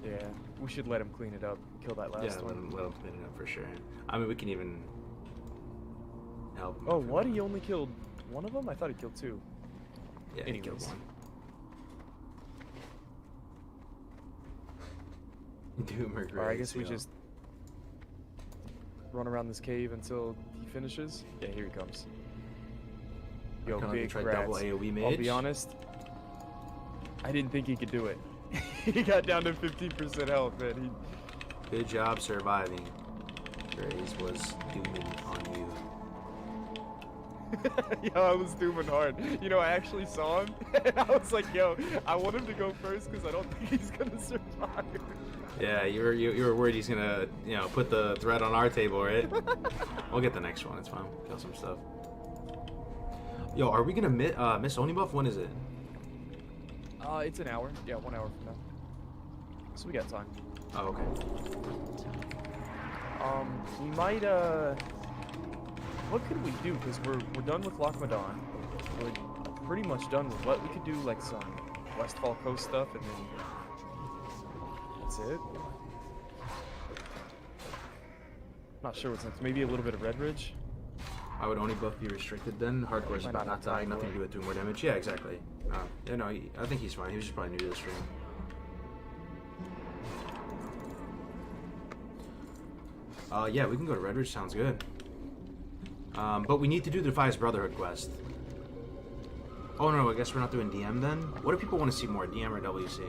Yeah, we should let him clean it up. Kill that last Yeah, one. let him clean it up for sure. I mean, we can even help him. Oh, if we what? want. He only killed one of them? I thought he killed two. Yeah, he killed Anyways. one. Doomer Grace. Alright, I guess we yo. just run around this cave until he finishes. Yeah, here he comes. Yo, Kinda big try rats. double AoE mage. I'll be honest, I didn't think he could do it. He got down to 15% health, man. Good job surviving. Grace was dooming on you. Yo, I was dooming hard. You know, I actually saw him, and I was like, yo, I want him to go first because I don't think he's gonna survive. Yeah, you were worried he's gonna, put the threat on our table, right? We'll get the next one. It's fine. Kill some stuff. Yo, are we gonna miss Oni buff? When is it? It's an hour. Yeah, 1 hour from now. So we got time. Oh, okay. We might, what could we do? Because we're done with Lochmadon. We're pretty much done with what we could do, like some Westfall Coast stuff, and then that's it. Not sure what's next. Maybe a little bit of Red Ridge. Why would Oni buff be restricted then? Hardcore is Might about not not dying, have nothing to do with doing more damage. Yeah, exactly. Yeah, no, I think he's fine. He was just probably new to the stream. Yeah, we can go to Red Ridge. Sounds good. But we need to do the Defias Brotherhood quest. Oh no, I guess we're not doing DM then? What do people want to see more, DM or WC?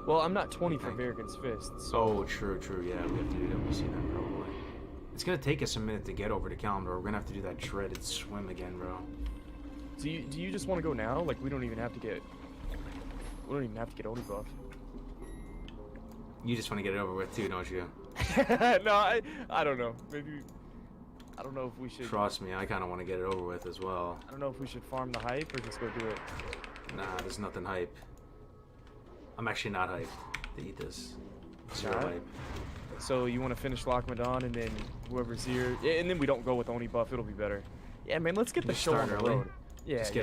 Well, I'm not 20 for American's Fist, so... Oh, true. Yeah, we have to do WC then probably. It's gonna take us a minute to get over to Kalimdor. We're gonna have to do that shredded swim again, bro. Do you just want to go now? Like, we don't even have to get Oni buff. You just want to get it over with too, don't you? No, I don't know. Maybe... I don't know if we should... Trust me, I kind of want to get it over with as well. I don't know if we should farm the hype or just go do it. Nah, there's nothing hype. I'm actually not hyped to eat this. Zero Not? hype. So you want to finish Lochmadon and then whoever's here... Yeah, and then we don't go with Oni buff. It'll be better. Yeah, man, let's get the Just show on start the early. road. Yeah, Just get